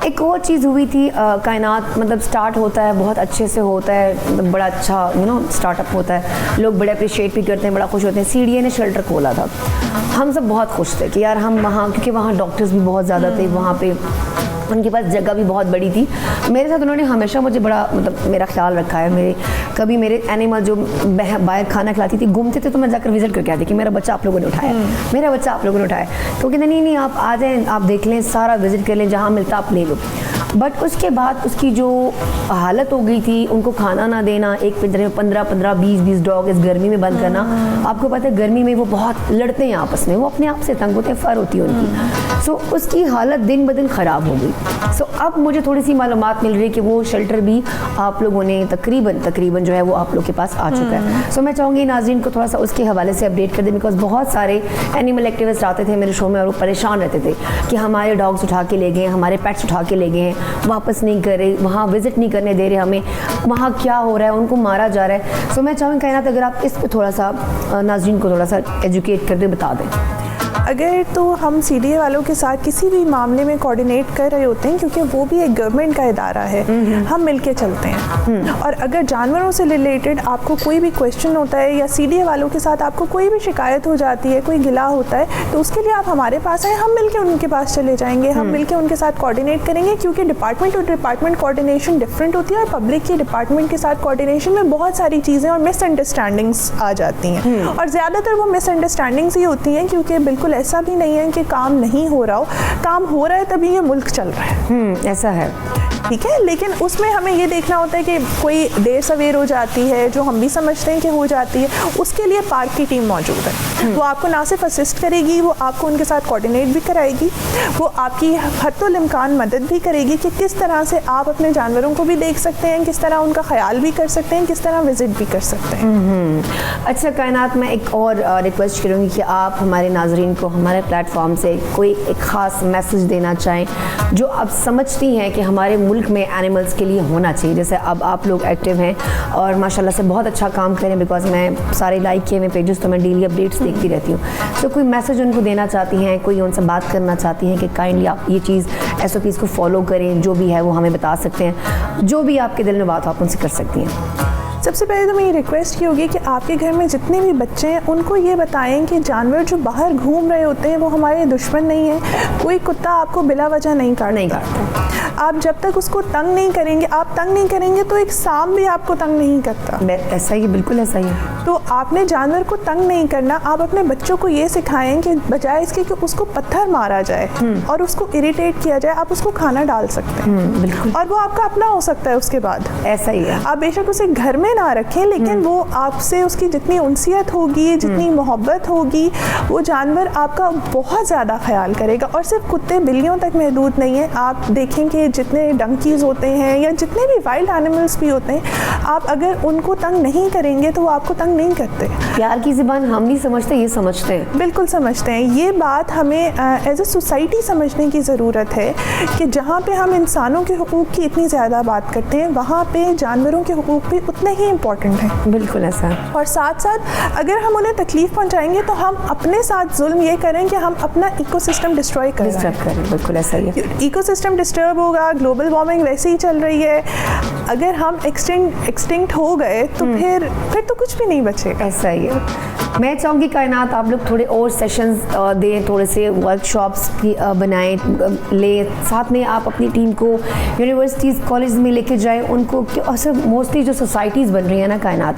एक और चीज़ हुई थी कायनात, मतलब स्टार्ट होता है बहुत अच्छे से होता है, मतलब बड़ा अच्छा स्टार्टअप होता है, लोग बड़े अप्रिशिएट भी करते हैं, बड़ा खुश होते हैं। CDA ने शेल्टर खोला था, हम सब बहुत खुश थे कि यार हम वहाँ, क्योंकि वहाँ डॉक्टर्स भी बहुत ज़्यादा थे, वहाँ पे उनके पास जगह भी बहुत बड़ी थी। मेरे साथ उन्होंने हमेशा मुझे बड़ा मेरा ख्याल रखा है। कभी मेरे एनिमल जो बाहर खाना खिलाती थी घूमते थे तो मैं जाकर विजिट करके आती कि मेरा बच्चा आप लोगों ने उठाया, मेरा बच्चा आप लोगों ने उठाया। तो कहते नहीं आप आ जाएँ, आप देख लें, सारा विजिट कर लें, जहाँ मिलता आप ले लो। बट उसके बाद उसकी जो हालत हो गई थी, उनको खाना ना देना, एक पिंजरे में 15-15, 20-20 डॉग इस गर्मी में बंद करना। आपको पता है गर्मी में वो बहुत लड़ते हैं आपस में, वो अपने आप से तंग होते हैं, फर होती है उनकी। सो उसकी हालत दिन ब दिन ख़राब हो गई। सो अब मुझे थोड़ी सी मालूमात मिल रही है कि वो शेल्टर भी आप लोगों ने तकरीबन जो है वो आप लोग के पास आ चुका है। सो मैं चाहूँगी नाज़रीन को थोड़ा सा उसके हवाले से अपडेट कर दें, बिकॉज बहुत सारे एनिमल एक्टिविस्ट आते थे मेरे शो में और वो परेशान रहते थे कि हमारे डॉग्स उठा के ले गए, हमारे पेट्स उठा के ले गए हैं, वापस नहीं कर रहे, वहाँ विजिट नहीं करने दे रहे हमें, वहाँ क्या हो रहा है, उनको मारा जा रहा है। सो मैं चाहूँगी कायनात अगर आप इस पर थोड़ा सा नाज़रीन को थोड़ा सा एजुकेट कर दे, बता दें। अगर तो हम CDA वालों के साथ किसी भी मामले में कोऑर्डिनेट कर रहे होते हैं, क्योंकि वो भी एक गवर्नमेंट का इदारा है, हम मिलके चलते हैं। और अगर जानवरों से रिलेटेड आपको कोई भी क्वेश्चन होता है या CDA वालों के साथ आपको कोई भी शिकायत हो जाती है, कोई गिला होता है, तो उसके लिए आप हमारे पास आए, हम मिलके उनके पास चले जाएंगे, हम मिलके उनके साथ कोऑर्डिनेट करेंगे। क्योंकि department to department coordination different होती है और पब्लिक की डिपार्टमेंट के साथ कोऑर्डिनेशन में बहुत सारी चीज़ें और मिसअंडरस्टैंडिंग्स आ जाती हैं। और ज़्यादातर वो मिसअंडरस्टैंडिंग्स ही होती हैं, क्योंकि बिल्कुल ऐसा भी नहीं है कि काम नहीं हो रहा हो, काम हो रहा है तभी ये मुल्क चल रहा है। ऐसा है, ठीक है। लेकिन उसमें हमें ये देखना होता है कि कोई देर सवेर हो जाती है, जो हम भी समझते हैं कि हो जाती है, उसके लिए पार्क की टीम मौजूद है। वो आपको ना सिर्फ असिस्ट करेगी, वो आपको उनके साथ कोऑर्डिनेट भी कराएगी, वो आपकी हद्दुल इम्कान मदद भी करेगी कि किस तरह से आप अपने जानवरों को भी देख सकते हैं, किस तरह उनका ख्याल भी कर सकते हैं, किस तरह विजिट भी कर सकते हैं। अच्छा कायनात, मैं एक और रिक्वेस्ट करूँगी कि आप हमारे नाजरीन को हमारे प्लेटफॉर्म से कोई एक ख़ास मैसेज देना चाहें जो आप समझती हैं कि हमारे मुल्क में एनिमल्स के लिए होना चाहिए। जैसे अब आप लोग एक्टिव हैं और माशाल्लाह से बहुत अच्छा काम करें, बिकॉज मैं सारे लाइक किए हुए पेजेस तो मैं डेली अपडेट्स देखती रहती हूँ। तो कोई मैसेज उनको देना चाहती हैं, कोई उनसे बात करना चाहती हैं कि काइंडली आप ये चीज़ SOPs को फॉलो करें, जो भी है वो हमें बता सकते हैं, जो भी आपके दिल में बात हो आप उनसे कर सकती हैं। सबसे पहले तो मेरी रिक्वेस्ट ये होगी कि आपके घर में जितने भी बच्चे हैं उनको ये बताएं कि जानवर जो बाहर घूम रहे होते हैं वो हमारे दुश्मन नहीं है। कोई कुत्ता आपको बिला वजह नहीं काटता। आप जब तक उसको तंग नहीं करेंगे, आप तंग नहीं करेंगे तो एक सांप भी आपको तंग नहीं करता। ऐसा ही, बिल्कुल ऐसा ही है। तो आपने जानवर को तंग नहीं करना। आप अपने बच्चों को ये सिखाएं कि बजाय इसके कि उसको पत्थर मारा जाए और उसको इरिटेट किया जाए, आप उसको खाना डाल सकते हैं। बिल्कुल। और वो आपका अपना हो सकता है उसके बाद। ऐसा ही है। आप बेशक उसे घर में ना रखें, लेकिन वो आपसे उसकी जितनी उनसियत होगी, जितनी मोहब्बत होगी, वो जानवर आपका बहुत ज़्यादा ख्याल करेगा। और सिर्फ कुत्ते बिल्लियों तक महदूद नहीं है। आप देखें कि जितने डंकीज़ होते हैं या जितने भी वाइल्ड एनिमल्स भी होते हैं, आप अगर उनको तंग नहीं करेंगे तो वो आपको तंग नहीं करते। प्यार की ज़ुबान हम नहीं समझते, ये समझते हैं। बिल्कुल समझते हैं। ये बात हमें एज ए सोसाइटी समझने की ज़रूरत है कि जहाँ पे हम इंसानों के हुकूक़ की इतनी ज़्यादा बात करते हैं, वहाँ पे जानवरों के हुकूक़ भी उतने ही इम्पॉर्टेंट हैं। बिल्कुल ऐसा है। और साथ साथ अगर हम उन्हें तकलीफ़ पहुँचाएंगे तो हम अपने साथ जुल्म ये करें कि हम अपना इकोसिस्टम डिस्ट्रॉय करें। बिल्कुल ऐसा ही है। इकोसिस्टम डिस्टर्ब होगा, ग्लोबल वार्मिंग वैसे ही चल रही है। अगर हम एक्सटिंक्ट हो गए तो फिर तो कुछ भी नहीं बचेगा। ऐसा ही है। मैं चाहूँगी कायनात आप लोग थोड़े और सेशंस दें, थोड़े से वर्कशॉप्स की बनाएं, ले साथ में आप अपनी टीम को यूनिवर्सिटीज़ कॉलेज में लेके जाएं उनको। असर मोस्टली जो सोसाइटीज़ बन रही है ना कायनात,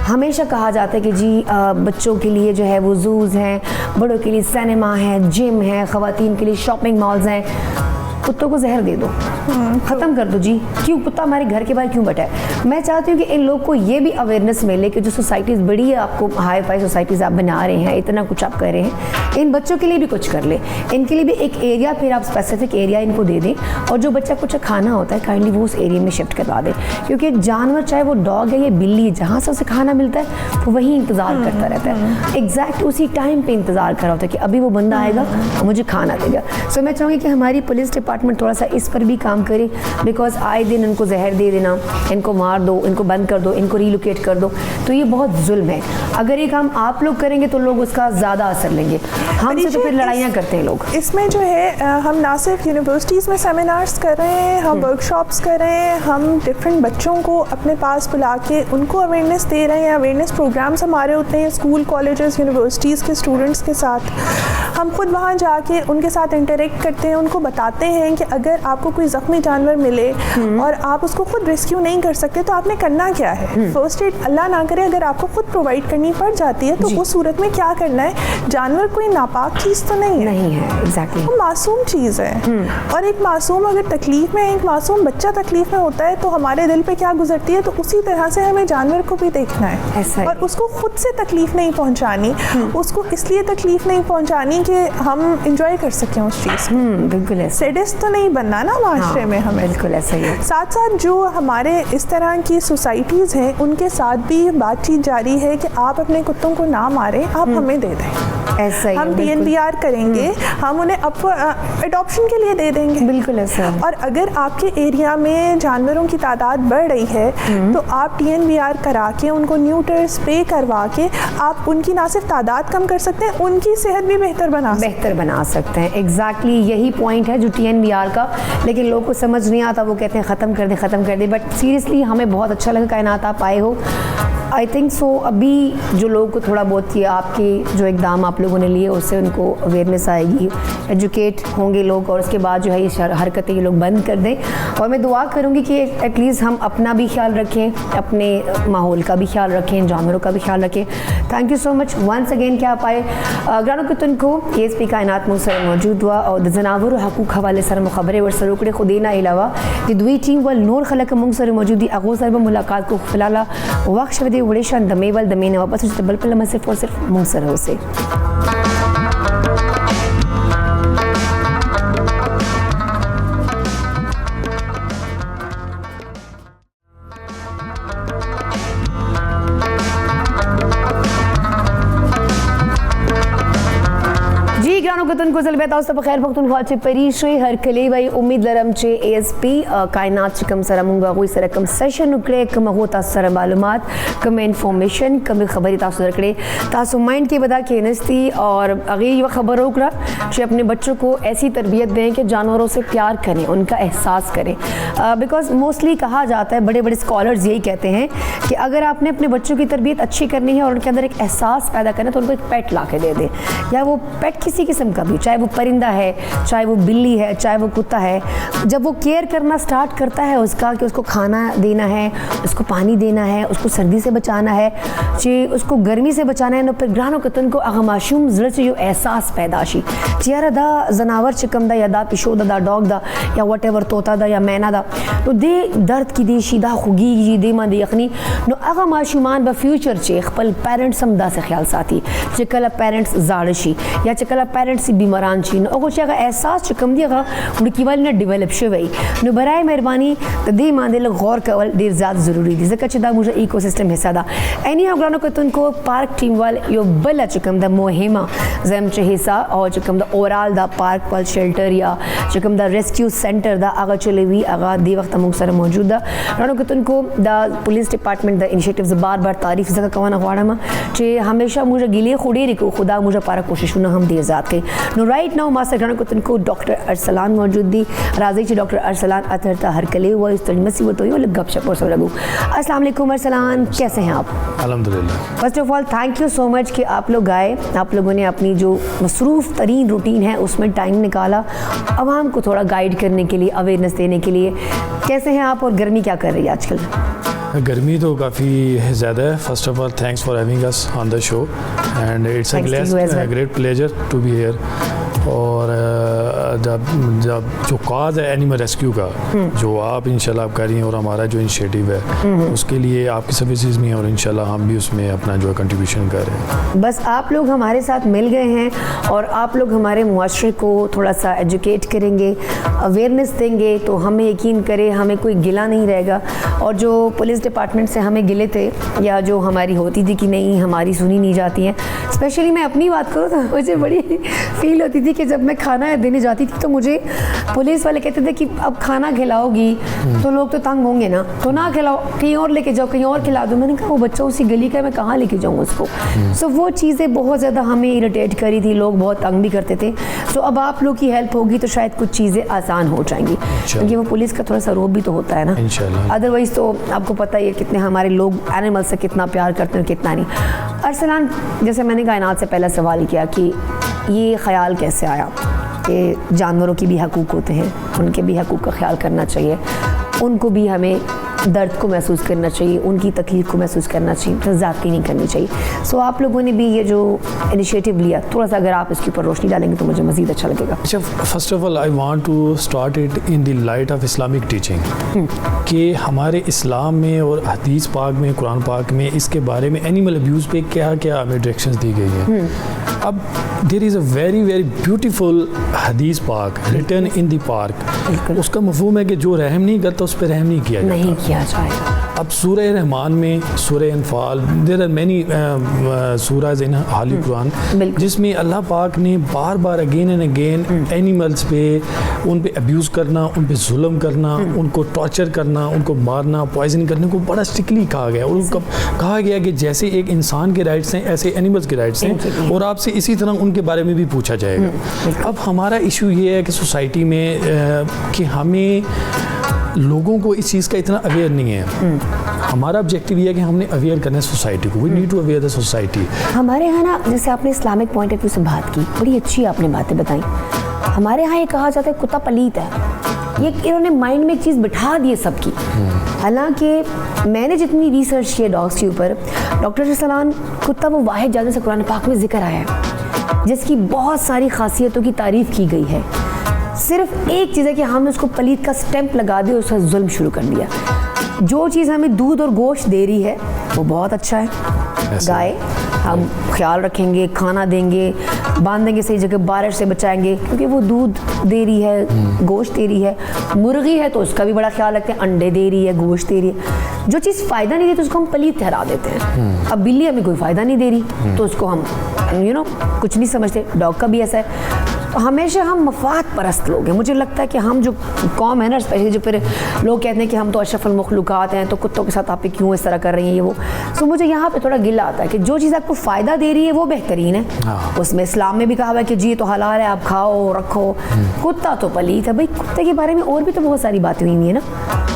हमेशा कहा जाता है कि जी बच्चों के लिए जो है वो जूज़ हैं, बड़ों के लिए सिनेमा है, जिम है, ख़वातीन के लिए शॉपिंग मॉल्स हैं। कुत्तों को जहर दे दो, ख़त्म कर दो जी। क्यों कुत्ता हमारे घर के बाहर क्यों बैठा है? मैं चाहती हूँ कि इन लोग को ये भी अवेयरनेस मिले कि जो सोसाइटीज़ बड़ी है, आपको हाई फाई सोसाइटीज़ आप बना रहे हैं, इतना कुछ आप कर रहे हैं, इन बच्चों के लिए भी कुछ कर ले। इनके लिए भी एक एरिया, फिर आप स्पेसिफिक एरिया इनको दे दें, और जो बच्चा कुछ खाना होता है काइंडली वो उस एरिया में शिफ्ट करवा दें। क्योंकि एक जानवर, चाहे वो डॉग है या बिल्ली, जहाँ से उसे खाना मिलता है वो वहीं इंतज़ार करता रहता है। एग्जैक्ट उसी टाइम पर इंतज़ार कर रहा होता है कि अभी वो बंदा आएगा और मुझे खाना देगा। सो मैं चाहूँगी कि हमारी पुलिस डिपार्टमेंट थोड़ा सा इस पर भी काम करे, बिकॉज आए दिन इनको जहर दे देना, इनको मार दो, इनको बंद कर दो, इनको रिलोकेट कर दो, तो ये बहुत जुल्म है। अगर ये काम आप लोग करेंगे तो लोग उसका ज़्यादा असर लेंगे। हमसे तो फिर लड़ाइयाँ करते हैं लोग। इसमें जो है हम ना सिर्फ यूनिवर्सिटीज़ में सेमिनार्स कर रहे हैं, हम वर्कशॉप्स कर रहे हैं, हम डिफरेंट बच्चों को अपने पास बुला के उनको अवेयरनेस दे रहे हैं। अवेयरनेस प्रोग्राम्स हमारे होते हैं स्कूल, कॉलेजेस, यूनिवर्सिटीज़ के स्टूडेंट्स के साथ। हम खुद वहाँ जाके उनके साथ इंटरेक्ट करते हैं, उनको बताते हैं कि अगर आपको कोई ज़ख्मी जानवर मिले और आप उसको खुद रेस्क्यू नहीं कर सकते तो आपने करना क्या है। फर्स्ट एड अल्लाह ना करे अगर आपको खुद प्रोवाइड करनी पड़ जाती है तो उस सूरत में क्या करना है। जानवर कोई नापाक चीज़ तो नहीं है, एग्जैक्टली वो मासूम चीज़ है। और एक मासूम अगर तकलीफ़ में, एक मासूम बच्चा तकलीफ़ में होता है तो हमारे दिल पे क्या गुजरती है, तो उसी तरह से हमें जानवर को भी देखना है। ऐसा और उसको खुद से तकलीफ़ नहीं पहुँचानी, उसको इसलिए तकलीफ़ नहीं पहुँचानी कि हम इंजॉय कर सकें उस चीज़ को। बिल्कुल सैडिस्ट तो नहीं बनना ना माशरे में हमें। बिल्कुल ऐसा ही है। साथ साथ जो हमारे इस तरह की सोसाइटीज़ हैं उनके साथ भी बातचीत जारी है कि आप अपने कुत्तों को ना मारें, आप हमें दे दें। ऐसा ही हम TNVR करेंगे, हम उन्हें अडॉप्शन के लिए दे देंगे। बिल्कुल ऐसा है। और अगर आपके एरिया में जानवरों की तादाद बढ़ रही है तो आप TNVR करा के उनको न्यूटर स्प्रे करवा के आप उनकी ना सिर्फ तादाद कम कर सकते हैं, उनकी सेहत भी बेहतर बना सकते हैं। एग्जैक्टली यही पॉइंट है जो TNVR का, लेकिन लोगों को समझ नहीं आता, वो कहते हैं ख़त्म कर दे। बट सीरियसली हमें बहुत अच्छा लगा कायनात आप आए हो। आई थिंक सो अभी जो लोगों को थोड़ा बहुत ये आपके जो इकदाम आप लोगों ने लिए उससे उनको अवेयरनेस आएगी, एजुकेट होंगे लोग, और उसके बाद जो है ये हरकतें ये लोग बंद कर दें। और मैं दुआ करूँगी कि एटलीस्ट हम अपना भी ख्याल रखें, अपने माहौल का भी ख्याल रखें, जानवरों का भी ख्याल रखें। Thank you so much once again कि आप आए। ग्रानो के तुनको ASP कायनात मुसर मौजूद हुआ और जनावर हकूक़ हवाले सर मुखबरे और सरूकड़े खुदेना अलावा दुई टीम वल नूर खलक मुंसर मौजूदी अगो सर मुलाकात को फिलहाल वक्श वदे उड़ेशन दमेवल दमीन वापस बल पर सिर्फ और सिर्फ मुंसर हो से। को तुनको ज़लबैत आउस बखैर पख्तूनख्वा चे परीशे हर कले भाई उम्मीद लरम चे ASP कायनात चे कम सरा मुंगा कोई सरा कम सेशन उकड़े कम होता सरा मालूमात कम इन्फॉर्मेशन कम खबरी तासु रखड़े तासु माइंड के बदा के नस्ती और अगे ये खबर उकड़ा चे अपने बच्चों को ऐसी तरबियत दें कि जानवरों से प्यार करें, उनका एहसास करें। बिकॉज मोस्टली कहा जाता है, बड़े बड़े स्कॉलर्स यही कहते हैं कि अगर आपने अपने बच्चों की तरबियत अच्छी करनी है और उनके अंदर एक एहसास पैदा करना है तो उनको एक पेट ला के दे दें, या वो पेट किसी किस्म का भी, चाहे वो परिंदा है, चाहे वो बिल्ली है, चाहे वो कुत्ता है। जब वो केयर करना स्टार्ट करता है उसका कि उसको खाना देना है, उसको पानी देना है, उसको सर्दी से बचाना है, चे उसको गर्मी से बचाना है, फिर ग्रानों के तुनको अगमाशूम ज़रूरत से जो एहसास पैदाशी चेहरा दा जनावर चिकम दा या दा पिशोदा दा डॉग दा या वट एवर तोता दा या मैना दा तो दे दर्द की दे शीदा खुगी जी दे मा दे यखनी नो अगमाशूमान ब फ्यूचर चे खपल पेरेंट्स हम दा से ख्याल साथी चिकला पेरेंट्स जाड़शी या चिकला पेरेंट्स बीमारान छी नो अगो चेगा एहसास चिकम दिया उनकी वाली ना डेवलप शवई नो बराए मेहरबानी तो दे मा दे गौर कवल देर ज़्यादा ज़रूरी थी जका चिदा मुझे इकोसिस्टम हिस्सा दा एनी अग्रानो को तुनको पार्क टीम वाल यो बला चिकम दा मोहिमा जम चे हिस्सा और चिकम दा ओवरऑल दा पार्क वाल शेल्टर या चिकम दा रेस्क्यू सेंटर दा आगा चले हुई आगा दे वक्त मुख सर मौजूद दा रानो को तुनको दा पुलिस डिपार्टमेंट दा इनिशिएटिव्स बार बार तारीफ जका कवाना वाड़ा में चे हमेशा मुझे गिले खुड़ी रिको खुदा मुझे पारा कोशिश ना हम दे जात के नो राइट नाउ मास्टर रानो को तुनको डॉक्टर अरसलान मौजूद दी राजी चे डॉक्टर अरसलान अतरता हर कले हुआ इस तरी मसीबत हुई और गपशप और सब लगू। अस्सलाम वालेकुम अरसलान, कैसे हैं आप? अल्हम्दुलिल्लाह। First of all thank you so much कि आप लोग आए, आप लोगों ने अपनी जो मसरूफ़ तरीन रूटीन है उसमें टाइम निकाला आवाम को थोड़ा गाइड करने के लिए, अवेयरनेस देने के लिए। कैसे हैं आप और गर्मी क्या कर रही है आजकल? गर्मी तो काफ़ी ज़्यादा है। First of all thanks for having us on the show and it's a great pleasure to be here. और जब जो काज है एनिमल रेस्क्यू का जो आप इंशाल्लाह आप कर रही हैं और हमारा जो इनिशिएटिव है उसके लिए आपकी सर्विसेज में और इंशाल्लाह हम भी उसमें अपना जो है कंट्रीब्यूशन कर रहे हैं। बस आप लोग हमारे साथ मिल गए हैं और आप लोग हमारे मुआशरे को थोड़ा सा एजुकेट करेंगे, अवेयरनेस देंगे तो हमें यकीन करें हमें कोई गिला नहीं रहेगा। और जो पुलिस डिपार्टमेंट से हमें गिले थे या जो हमारी होती थी कि नहीं हमारी सुनी नहीं जाती हैं, स्पेशली मैं अपनी बात करूँ तो मुझे बड़ी फील होती थी कि जब मैं खाना देने जाती थी तो मुझे पुलिस वाले कहते थे कि अब खाना खिलाओगी तो लोग तो तंग होंगे ना, तो ना खिलाओ, कहीं और लेके जाओ, कहीं और खिला दो। मैंने कहा वो बच्चा उसी गली का, मैं कहाँ लेके जाऊँ उसको। सो वो चीज़ें बहुत ज़्यादा हमें इरिटेट करी थी, लोग बहुत तंग भी करते थे। सो अब आप लोग की हेल्प होगी तो शायद कुछ चीज़ें आसान हो जाएंगी, क्योंकि वो पुलिस का थोड़ा सा रोब भी तो होता है ना, अदरवाइज़ तो आपको पता ही है कितने हमारे लोग एनिमल से कितना प्यार करते हैं कितना नहीं। अरसलान, जैसे मैंने कायनात से पहला सवाल किया कि ये ख्याल कैसे आया कि जानवरों की भी हकूक़ होते हैं, उनके भी हकूक़ का ख्याल करना चाहिए, उनको भी हमें दर्द को महसूस करना चाहिए, उनकी तकलीफ़ को महसूस करना चाहिए, तो ज़्यादती नहीं करनी चाहिए। सो आप लोगों ने भी ये जो इनिशिएटिव लिया, थोड़ा सा अगर आप इसके ऊपर रोशनी डालेंगे तो मुझे मज़ीद अच्छा लगेगा। अच्छा, first of all I want to start it in the light of Islamic teaching कि हमारे इस्लाम में और हदीस पाक में, कुरान पाक में इसके बारे में एनिमल अब्यूज़ पे क्या क्या हमें डायरेक्शंस दी गई हैं। अब there is a very very beautiful हदीस पाक रिटन इन द पार्क, उसका मफहूम है कि जो रहम नहीं करता उस पर रहम नहीं किया जाता। अब सूरह रहमान में, सूरह अनफाल, देयर आर मैनी सूराज इन हाली कुरान जिसमें अल्लाह पाक ने बार बार अगेन एंड अगेन एनिमल्स पे, उन पे अब्यूज़ करना, उन पे जुल्म करना, उनको टॉर्चर करना, उनको मारना, पॉइजन करने को बड़ा स्ट्रिक्टली कहा गया। और उनको कहा गया कि जैसे एक इंसान के राइट्स हैं ऐसे एनिमल्स के राइट्स हैं और आपसे इसी तरह उनके बारे में भी पूछा जाएगा। अब हमारा इशू ये है कि सोसाइटी में कि हमें लोगों को इस चीज़ का इतना अवेयर नहीं है। हमारा ऑब्जेक्टिव ये है कि हमने अवेयर करना है सोसाइटी को, we need to aware the society. हमारे यहाँ ना, जैसे आपने इस्लामिक पॉइंट ऑफ व्यू से बात की, बड़ी अच्छी आपने बातें बताई। हमारे यहाँ ये कहा जाता है कुत्ता पलीत है, ये इन्होंने माइंड में एक चीज़ बिठा दी है सबकी। हालांकि मैंने जितनी रिसर्च की है डॉग्स के ऊपर, डॉक्टर अरसलान, कुत्ता वो वाहिद जाने से कुरान पाक में जिक्र आया है जिसकी बहुत सारी खासियतों की तारीफ़ की गई है। सिर्फ एक चीज़ है कि हमने उसको पलीत का स्टैंप लगा दिया, उसका जुल्म शुरू कर दिया। जो चीज़ हमें दूध और गोश्त दे रही है वो बहुत अच्छा है, गाय हम ख्याल रखेंगे, खाना देंगे, बांधेंगे सही जगह, बारिश से बचाएंगे क्योंकि वो दूध दे रही है, गोश्त दे रही है। मुर्गी है तो उसका भी बड़ा ख्याल रखते हैं, अंडे दे रही है, गोश्त दे रही है। जो चीज़ फ़ायदा नहीं देती उसको हम पलीत ठहरा देते हैं। अब बिल्ली हमें कोई फ़ायदा नहीं दे रही तो उसको हम कुछ नहीं समझते। डॉग का भी ऐसा है। तो हमेशा हम मफाद परस्त लोग हैं। मुझे लगता है कि हम जो कौम है ना, स्पेशली जो फिर लोग कहते हैं कि हम तो अशरफुल मखलूक़ात हैं, तो कुत्तों के साथ आप क्यों इस तरह कर रही हैं ये वो। सो मुझे यहाँ पे थोड़ा गिला आता है कि जो चीज़ आपको फ़ायदा दे रही है वो बेहतरीन है। उसमें इस्लाम में भी कहा हुआ है कि जी तो हलाल है, आप खाओ रखो। कुत्ता तो पलीत है भाई, कुत्ते के बारे में और भी तो बहुत सारी बातें हुई हैं ना,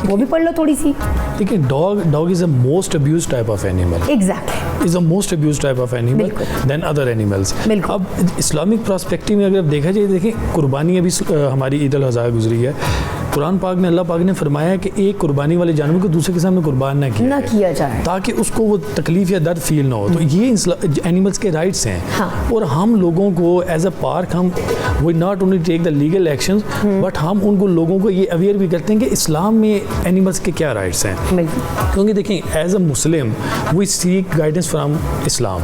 वो भी पढ़ लो थोड़ी सी। देखिए, dog is a most abuse type of animal. Exactly, is a most abuse type of animal then other animals. अब इस्लामिक पर्सपेक्टिव में अगर देखा जाए, देखिए कुर्बानी अभी हमारी ईद अल अज़हा गुजरी है, कुरान पाक में अल्लाह पाक ने फरमाया कि एक कुर्बानी वाले जानवर को दूसरे के सामने कुर्बान ना किया जाए ताकि उसको वो तकलीफ या दर्द फील ना हो। तो ये एनिमल्स के राइट्स हैं। हाँ। और हम लोगों को एज अ पार्क हम we not only take the legal actions, but हम उनको लोगों को ये अवेयर भी करते हैं कि इस्लाम में एनिमल्स के क्या राइट्स हैं। क्योंकि देखें, as a Muslim we seek guidance from Islam.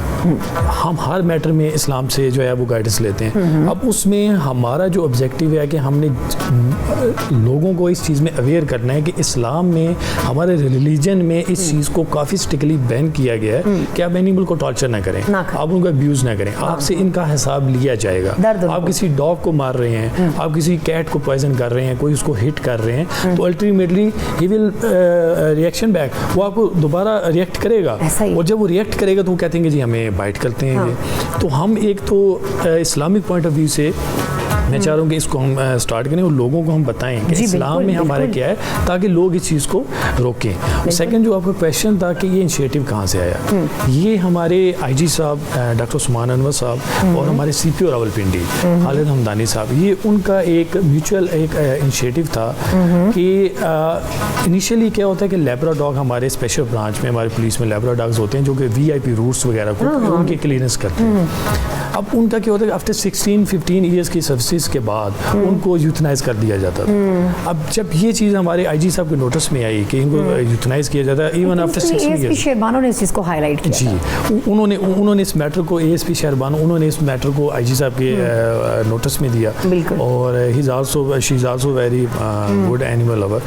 हम हर मैटर में इस्लाम से जो है वो गाइडेंस लेते हैं। अब उसमें हमारा जो ऑब्जेक्टिव है कि हमने लोगों को इस चीज़ में अवेयर करना है कि इस्लाम में, हमारे रिलीजन में इस चीज़ को काफ़ी स्ट्रिक्टली बैन किया गया है कि आप एनिमल को टॉर्चर ना करें, आप उनको अब्यूज़ ना करें, आपसे इनका हिसाब लिया जाएगा। आप किसी डॉग को मार रहे हैं, आप किसी कैट को पॉइजन कर रहे हैं, कोई उसको हिट कर रहे हैं, तो ultimately he will reaction back, वो आपको दोबारा रिएक्ट करेगा। और जब वो रिएक्ट करेगा तो वो कहते हैं कि जी हमें बाइट करते हैं। तो हम एक तो इस्लामिक पॉइंट ऑफ व्यू से मैं चाह रहा हूँ कि इसको हम स्टार्ट करें और लोगों को हम बताएं कि इस्लाम में हमारा क्या है, ताकि लोग इस चीज़ को रोकें। सेकंड जो आपका क्वेश्चन था कि ये इनिशिएटिव कहाँ से आया, ये हमारे आईजी साहब डॉक्टर उस्मान अनवर साहब और हमारे CPO रावलपिंडी खालिद हमदानी साहब, ये उनका एक म्यूचुअल एक इनिशिएटिव था कि इनिशियली क्या होता है कि लेब्रा डॉग हमारे स्पेशल ब्रांच में, हमारे पुलिस में लेब्रा डॉग्स होते हैं जो कि VIP रूट्स वगैरह को उनके क्लीनेस करते हैं। अब उनका क्या होता है कि आफ्टर 16-15 ईयर्स की सर्विसेज के बाद उनको यूथनाइज कर दिया जाता था। अब जब ये चीज़ हमारे आईजी साहब के नोटिस में आई कि इनको यूथनाइज किया जाता है इवन आफ्टर 6 ईयर्स, शेरबानो ने इस चीज़ को हाईलाइट किया जी, उन्होंने इस मैटर को ASP शेरबानो, उन्होंने इस मैटर को आईजी साहब के नोटिस में दिया। और she is also very good animal lover,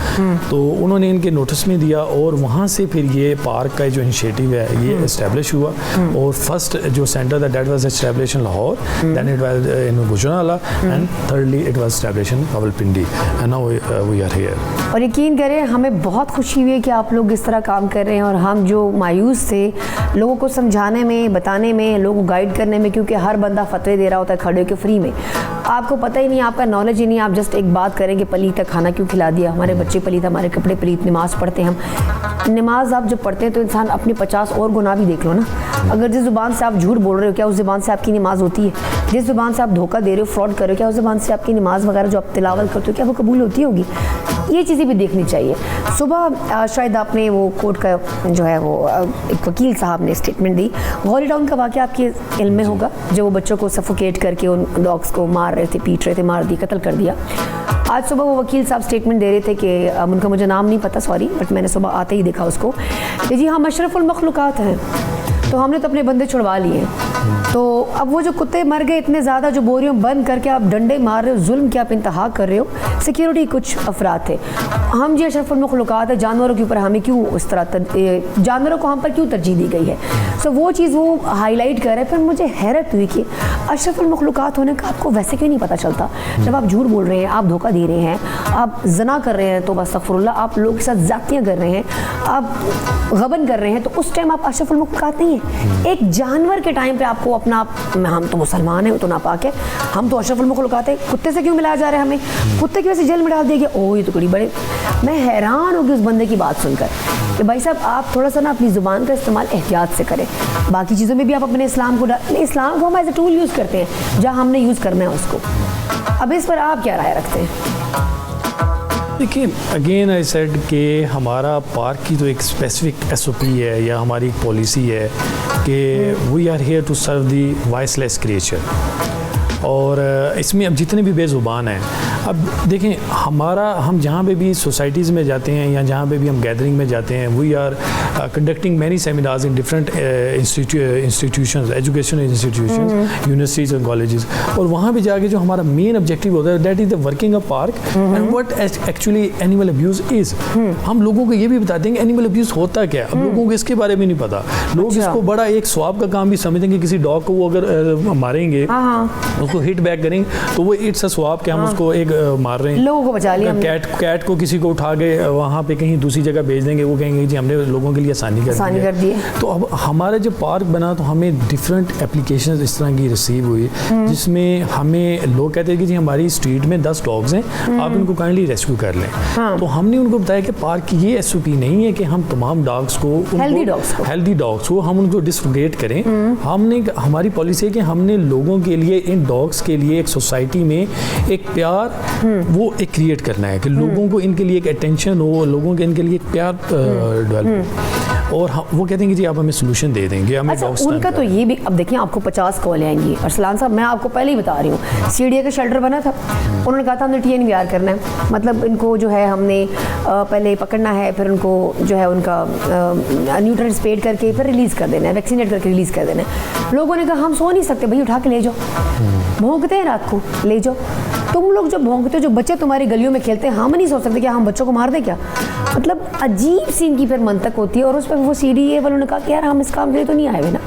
तो उन्होंने इनके नोटिस में दिया और वहाँ से फिर ये पार्क का जो इनिशिएटिव है ये इस्टेब्लिश हुआ। और फर्स्ट जो सेंटर था that was establish in Lahore, then it was in Gujranwala, and thirdly it was established in Rawalpindi, and now we are here. और यकीन करें हमें बहुत खुशी हुई है कि आप लोग इस तरह काम कर रहे हैं, और हम जो मायूस थे लोगों को समझाने में, बताने में, लोगों को गाइड करने में, क्योंकि हर बंदा फतवे दे रहा होता है खड़े होकर फ्री में, आपको पता ही नहीं, आपका नॉलेज ही नहीं, आप जस्ट एक बात करें कि पलीत का खाना क्यों खिला दिया, हमारे बच्चे पलीत, हमारे कपड़े पलीत, नमाज़ पढ़ते हैं हम। नमाज आप जब पढ़ते हैं तो इंसान अपने 50 और गुनाह भी देख लो ना। अगर जिस ज़ुबान से आप झूठ बोल रहे हो, क्या उस ज़ुबान से आपकी नमाज होती है? जिस ज़ुबान से आप धोखा दे रहे हो, फ्रॉड कर रहे हो, क्या उस ज़ुबान से आपकी नमाज वगैरह जो आप तिलावत करते हो क्या वो कबूल होती होगी? ये चीज़ें भी देखनी चाहिए। सुबह शायद आपने वो कोर्ट का जो है वो एक वकील साहब ने स्टेटमेंट दी, गौरी टाउन का वाक़या आपके इल्म में होगा, जो वो बच्चों को सफोकेट करके उन डॉग्स को मार रहे थे, पीट रहे थे, मार दिया, कत्ल कर दिया। आज सुबह वो वकील साहब स्टेटमेंट दे रहे थे कि उनका मुझे नाम नहीं पता, सॉरी, बट मैंने सुबह आते ही देखा उसको कि जी हम अशरफुल मखलूक़ात हैं, तो हमने तो अपने बंदे छुड़वा लिए। तो अब वो जो कुत्ते मर गए इतने ज़्यादा, जो बोरियों बंद करके आप डंडे मार रहे हो, जुल्म की आप इंतहा कर रहे हो, सिक्योरिटी कुछ अफराद थे, हम जी अशरफुल मखलूक़ात है, जानवरों के ऊपर हमें क्यों उस तरह जानवरों को हम पर क्यों तरजीह दी गई है? सो वो चीज़ वो हाईलाइट कर रहे हैं। फिर मुझे हैरत हुई कि अशरफुल मखलूक़ात होने का आपको वैसे क्यों नहीं पता चलता? जब आप झूठ बोल रहे हैं, आप धोखा दे रहे हैं, आप ज़ना कर रहे हैं, तो अस्तग़फ़िरुल्लाह, आप लोगों के साथ ज़्यादतियाँ कर रहे हैं, आप गबन कर रहे हैं, तो उस टाइम आप अशरफुल मखलूक़ात नहीं है। एक जानवर के टाइम पे आपको अपना, हम तो मुसलमान हैं, वो तो नापाक है, हम तो अशरफुल मखलूक़ात है, कुत्ते से क्यों मिलाया जा रहा है हमें? कुत्ते की वजह से जेल में डाल दिया गया। ओह ये तो बड़ी बड़े, मैं हैरान होगी उस बंदे की बात सुनकर कि भाई साहब आप थोड़ा सा ना अपनी ज़ुबान का इस्तेमाल एहतियात से करें। बाकी चीज़ों में भी आप अपने इस्लाम को हम एज ए टूल यूज़ करते हैं, जहाँ हमने यूज़ करना है उसको। अब इस पर आप क्या राय रखते हैं? देखिए, अगेन आई सेड कि हमारा पार्क की तो एक स्पेसिफिक SOP है या हमारी एक पॉलिसी है कि we are here to serve the voiceless creature. और इसमें अब जितने भी बेज़ुबान हैं, अब देखें हम जहाँ पे भी सोसाइटीज़ में जाते हैं या जहाँ पे भी हम गैदरिंग में जाते हैं, we are conducting many seminars in different institutions, educational institutions, universities और कॉलेजेस, और वहाँ पे जाके जो हमारा मेन ऑब्जेक्टिव होता है that is the working of park and what actually animal abuse is. हम लोगों को ये भी बताते हैं कि एनिमल अब्यूज़ होता क्या है। अब लोगों को इसके बारे में नहीं पता, लोग इसको बड़ा एक स्वाब का काम भी समझते हैं कि किसी डॉग को वो अगर मारेंगे, उसको हिट बैक करेंगे तो वो इट्स अ स्वाब कि हम उसको एक मार रहे हैं, लोगों को बचा लिया। कैट को किसी को उठा के वहाँ पे कहीं दूसरी जगह भेज देंगे, वो कहेंगे जी हमने लोगों के लिए आसानी कर दी है। तो अब हमारा जब पार्क बना तो हमें डिफरेंट एप्लीकेशंस इस तरह की रिसीव हुई, जिसमें हमें लोग कहते हैं कि जी हमारी स्ट्रीट में 10 डॉग्स हैं, आप इनको काइंडली रेस्क्यू कर लें। तो हमने उनको बताया कि पार्क की ये SOP नहीं है कि हम तमाम डॉग्स को, हेल्दी डॉग्स को हम उनको डिसफिगरेट करें। हमारी पॉलिसी है कि हमने लोगों के लिए, इन डॉग्स के लिए एक सोसाइटी में एक प्यार वो एक क्रिएट करना है कि लोगों को इनके लिए एक अटेंशन हो, लोगों के इनके लिए एक प्यार डेवलप, और वो कहते हैं कि जी आप हमें सोल्यूशन दे देंगे, हमें अच्छा, डॉग्स उनका तो ये भी, अब देखिए आपको 50 कॉल आएंगी, अरसलान साहब मैं आपको पहले ही बता रही हूँ, CDA का शेल्टर बना था, उन्होंने कहा था हमने TNVR करना है, मतलब इनको जो है हमने पहले पकड़ना है, फिर उनको जो है उनका न्यूट्रल स्पेड करके फिर रिलीज़ कर देना है, वैक्सीनेट करके रिलीज़ कर देना है। लोगों ने कहा हम सो नहीं सकते भाई, उठा के ले जाओ, भौंकते हैं रात को, ले जाओ। तुम लोग जो भौंकते हो, जो बच्चे तुम्हारी गलियों में खेलते हैं, हम नहीं सोच सकते कि हम बच्चों को मार दें क्या? मतलब अजीब सी इनकी फिर मंतक होती है। और उस पर वो CDA वालों ने कहा कि यार हम इस काम के लिए तो नहीं आए हुए ना,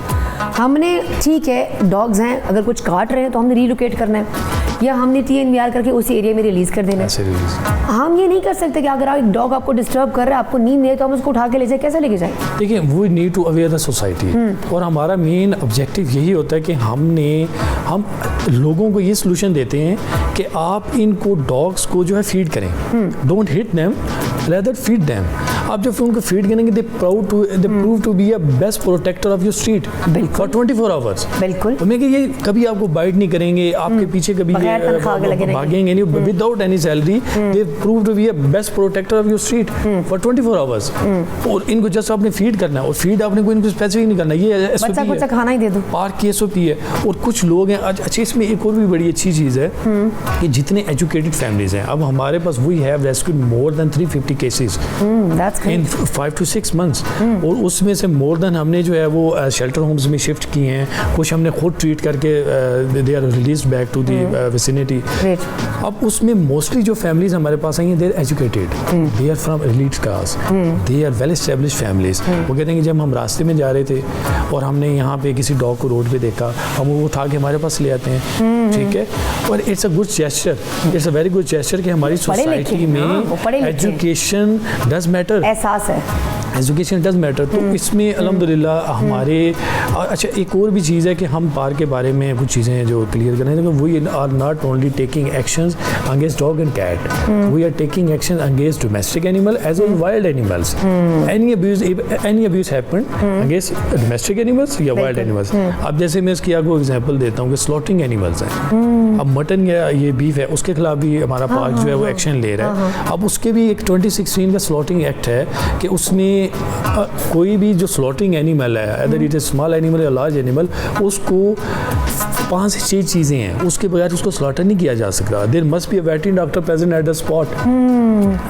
हमने ठीक है डॉग्स हैं, अगर कुछ काट रहे हैं तो हमने रिलोकेट करना है, या हमने TNVR करके उसी एरिया में रिलीज़ कर देना है। हम ये नहीं कर सकते कि अगर एक डॉग आपको डिस्टर्ब कर रहा है, आपको नींद नहीं है, तो हम उसको उठा के ले जाए, कैसे लेके जाए? देखिए we need to aware the society, और हमारा मेन ऑब्जेक्टिव यही होता है कि हम लोगों को ये सोल्यूशन देते हैं कि आप इनको डॉग्स को जो है फीड करें, don't hit them, rather feed them. आप जब उनको फीड करेंगे they prove to be a best protector of your street for 24 hours. बिल्कुल, मैं कि ये कभी आपको बाइट नहीं करेंगे, आपके पीछे कभी भागेंगे नहीं, without any salary, they prove to be a best protector of your street for 24 hours. और इनको जस्ट आपने फीड करना है, और फीड आपने कोई इनको स्पेसिफिक नहीं करना, ये SOP है, खाना ही दे दो, पार्क की SOP है। और कुछ लोग हैं अच्छा, इसमें एक और भी बड़ी अच्छी चीज़ है कि जितने एजुकेटेड फैमिलीज हैं, अब हमारे पास we have rescued more than 350 cases in 5 to 6 months, और उसमें से मोर देन हमने जो है वो शेल्टर होम्स में शिफ्ट किए हैं, कुछ हमने खुद ट्रीट करके they are release back to the vicinity. अब उसमें मोस्टली जो फैमिलीज हमारे पास आई हैं, they are educated, they are from elite class, they are well established families. वो कहते हैं कि जब हम रास्ते में जा रहे थे और हमने यहाँ पे किसी डॉग को रोड पे देखा, हम वो उठा के हमारे पास ले आते हैं, ठीक है। और it's a good gesture, it's a very good gesture कि हमारी सोसाइटी में एजुकेशन डज मैटर, एहसास है, एजुकेशन डज मैटर। तो इसमें अल्हम्दुलिल्लाह हमारे, अच्छा एक और भी चीज़ है कि हम पार्क के बारे में कुछ चीज़ें जो क्लियर करें, तो we are not only taking actions against dog and cat, we are taking action against domestic animal as well wild animals. Any abuse happen against domestic animals या वाइल्ड एनिमल्स। अब जैसे मैं इसकी आपको एग्जांपल देता हूँ कि स्लॉटिंग एनिमल्स हैं, अब मटन या ये बीफ है, उसके खिलाफ भी हमारा पार्क जो है वो एक्शन ले रहा है। अब उसके भी एक 2016 का स्लॉटिंग एक्ट है कि उसमें कोई भी जो स्लॉटिंग एनिमल है, other it is small animal या लार्ज एनिमल, उसको 5 से 6 चीज़ें हैं, उसके बगैर उसको स्लॉटर नहीं किया जा सकता। There must be a veterinary doctor present at the spot.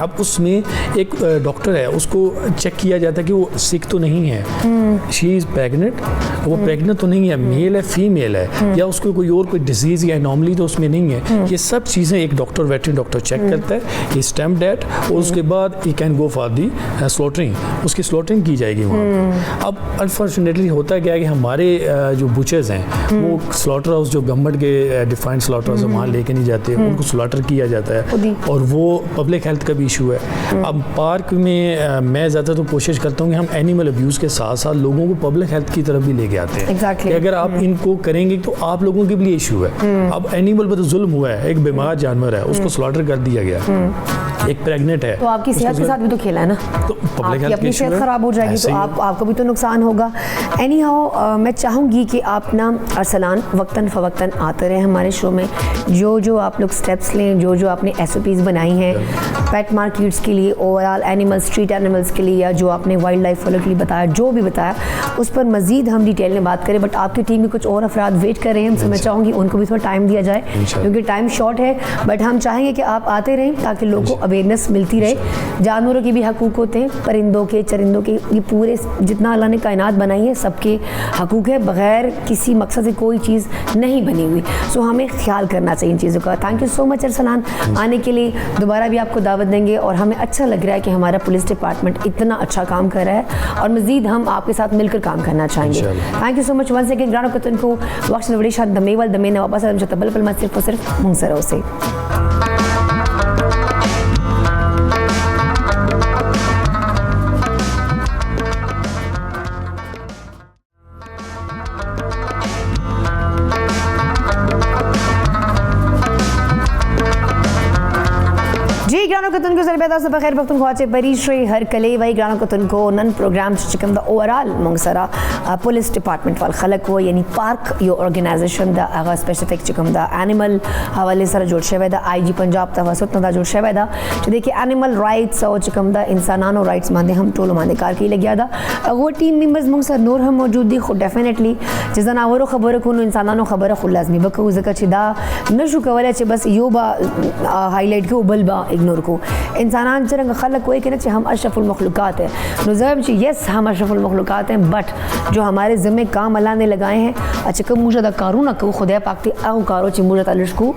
अब उसमें एक डॉक्टर है, उसको चेक किया जाता है कि वो सिक तो नहीं है, शी इज़ प्रेगनेंट, वो प्रेगनेंट तो नहीं है, मेल है फीमेल है, या उसको कोई और कोई डिजीज़ या एनॉमली तो उसमें नहीं है। ये सब चीज़ें एक डॉक्टर, वेटरनरी डॉक्टर चेक करता है, ही स्टैम्प दैट, और उसके बाद he can go for the slaughtering, उसकी स्लॉटरिंग की जाएगी वहाँ। अब अनफॉर्चुनेटली होता क्या है कि हमारे जो बुचर्स हैं वो स्लॉटर हाउस, जो गवर्नमेंट के डिफाइंड स्लॉटर हाउस वहाँ लेके नहीं जाते, उनको स्लॉटर किया जाता है, और वो पब्लिक हेल्थ का भी इशू है। अब पार्क में मैं ज़्यादा तो कोशिश करता हूँ कि हम एनिमल अब्यूज़ के साथ साथ लोगों को पब्लिक हेल्थ की तरफ भी लेके आते हैं कि अगर आप इनको करेंगे तो आप लोगों के लिए इशू है। अब एनिमल पर तो जुल्म हुआ है, एक बीमार जानवर है, उसको स्लॉटर कर दिया गया, एक प्रेग्नेंट है, तो आपकी सेहत के साथ भी तो खेला है ना, तो पब्लिक हेल्थ अपनी सेहत खराब हो जाएगी तो आपको भी तो नुकसान होगा। एनी हाउ मैं चाहूँगी कि आप ना अरसलान वक्तन फ़वक्तन आते रहे हमारे शो में, जो आप लोग स्टेप्स लें, जो आपने SOPs बनाई हैं पेट मार्केट्स के लिए, ओवरऑल एनिमल्स, स्ट्रीट एनिमल्स के लिए, या जो आपने वाइल्ड लाइफ वालों के लिए बताया, जो भी बताया, उस पर मज़ीद हम डिटेल में बात करें, बट आपकी टीम में कुछ और अफराद वेट कर रहे हैं हमसे, मैं चाहूँगी उनको भी थोड़ा टाइम दिया जाए क्योंकि टाइम शॉर्ट है, बट हम चाहेंगे कि आप आते रहें ताकि लोगों को अवेयरनेस मिलती रहे। जानवरों के भी हकूक़ होते हैं, परिंदों के, चरिंदों के, ये पूरे जितना अल्लाह ने कायनात बनाई है सबके हकूक़ है, बग़ैर किसी मकसद से कोई चीज़ नहीं बनी हुई। सो हमें ख्याल करना चाहिए इन चीज़ों का। Thank you so much Arsalan, आने के लिए दोबारा भी आपको दावत देंगे और हमें अच्छा लग रहा है कि हमारा पुलिस डिपार्टमेंट इतना अच्छा काम कर रहा है और मज़ीद हम आपके साथ मिलकर काम करना चाहेंगे। Thank you so much once again grand कतन को वक्त बड़ी शाद दमेवल दमेने वापस तबल पल सिर्फ और सिर्फ मुंसरों से। जी ग्रानो कतन को सरबेदा से बखैर वक्त ख्वाचे परी श्री हर कले वही ग्रानो कतन को नन प्रोग्राम चिकम द ओवरऑल मुंगसरा पुलिस डिपार्टमेंट वाल खलक हो यानी पार्क यो ऑर्गेनाइजेशन द आगा स्पेसिफिक चिकम द एनिमल हवाले सर जोड़ शेवे द आईजी पंजाब तवसत द जोड़ शेवे द देखिए एनिमल राइट्स और चिकम द इंसानानो राइट्स मांदे हम टोलो मांदे कार की लग गया दा वो टीम मेंबर्स मुंगसर नूर हम मौजूद दी खुद डेफिनेटली जिसना आवरो खबर को इंसानानो खबर खुद लाजमी बको जका छिदा नशु कवले च बस यो बा हाईलाइट के उबल बा इग्नोर को इंसान चरंग खलक कोई कहना चाहिए हम अशरफुल मखलूक़ात हैं नुज़म चाहिए यस हम अशरफुल मखलूक़ात हैं, बट जो हमारे ज़िम्मे काम अल्लाह ने लगाए हैं अच्छा कम मुझे दा कारू ना को खुदा पाकती आग कारो ची मुझे तालिश को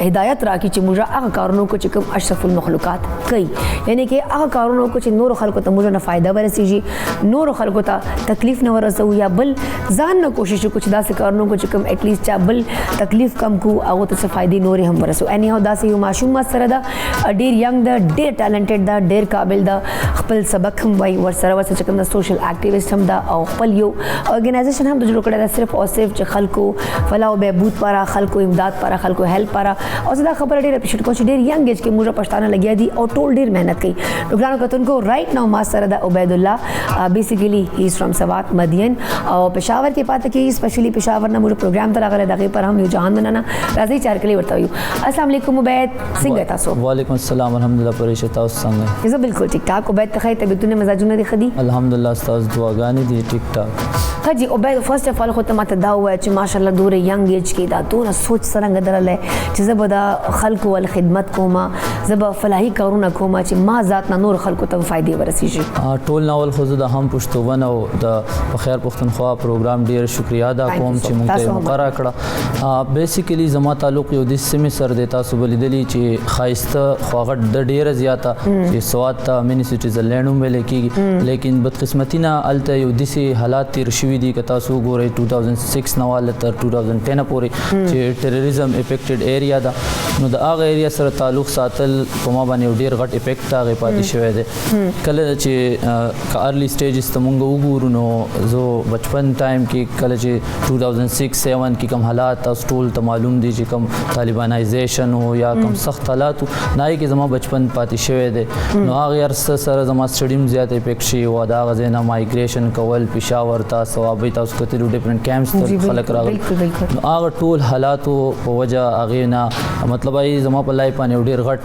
हिदायत राखी ची मुझे आग कारों को चिकम अशरफुल मखलूक़ात कई यानी कि आग कारों को ची नूर खलको तो मुझे ना फ़ायदा बरसी जी नूर खलको ता तकलीफ़ न वरसो या बल जान न कोशिश कुछ दा से कारों को चिकम एटलीस्ट चा बल तकलीफ़ कम को आगो तो से फ़ायदे नूर हम वरसो एनी हाउ दा से यू माशूम सरदा डेर यंग द डेर टैलेंटेड द डेर काबिल द खपल सबक हम वही वर सरवर से चकम द सोशल एक्टिविस्ट हम द और खपल यो ऑर्गेनाइजेशन हम जो कड़ा सिर्फ और सिर्फ खल को फलाह बहबूद पारा खल को इमदाद पारा खल को हेल्प पारा और ज़्यादा खबर डेर पिछड़ को डेर यंग एज के मुझे पछताना लगिया दी और टोल डेर मेहनत की डॉक्टर कतन को right now master the Ubaidullah basically he is from Swat मदियन और पेशावर के पाते की स्पेशली पेशावर ना मुझे प्रोग्राम तरह कर दगे पर हम जहान बनाना राजी चार के लिए बताऊँ। अस्सलाम वालेकुम उबैद सिंह तासो। वालेकुम अस्सलाम अल्हम्दुलिल्लाह परिशता उस्संग ये बिल्कुल ठीक ठाक उबैद तखै तबीतुने मजाजुने दिखदी अल्हम्दुलिल्लाह उस्ताद दुआगानी दी ठीक ठाक। हाँ जी उबैद फर्स्ट ऑफ ऑल खुद तमात दा हुआ है माशाल्लाह दूर यंग एज की दा दूर सोच सरंग दरल है जब बदा खल्क वल खिदमत को मा जब फलाही करूना को मा मा जात ना नूर खल्क तब फायदे वरसी जी टोल नावल खुद दा हम पुश्तो वन और द बखैर पुख्तनख्वा प्रोग्राम ढेर शुक्रिया अदा कोम ची मुंते मुकरा कड़ा बेसिकली जमा ताल्लुक यो दिस से में सर देता सुबली दली ची खाइस्ता ख्वागट द ढेर ज़्यादा ची स्वाद ता मिनी सिटीज़ लैंडों में लेकी लेकिन बदकिस्मती ना अलता यो दिसे हालात तिर शिवी दी कता सो गोरे 2006 नवाल तर 2010 पूरे ची टेररिज्म इफेक्टेड एरिया दा नो द आग एरिया सर ताल्लुक सातल कोमा बाने ढेर घट इफेक्ट आगे पाती शवे दे कल ची का अर्ली स्टेजेस तमुंगो उगुरु नो जो बचपन टाइम की कल ची 2006-7 की कम हालात स्टोल तो मालूम दी कम तालिबानाइजेशन हो या कम सख्त हालात ना ही कि जमा बचपन पाती शवे दे नो आगे अरसा सर जमा स्टेडियम ज़्यादा इफेक्ट वादा गजना माइग्रेशन कवल पेशावर था सवाबी था उसको तिरु डिफरेंट कैंप्स तक खलक रहा आगे टोल हालात वजह आगे ना मतलब आई जमा पलाई पाने उड़ेर घट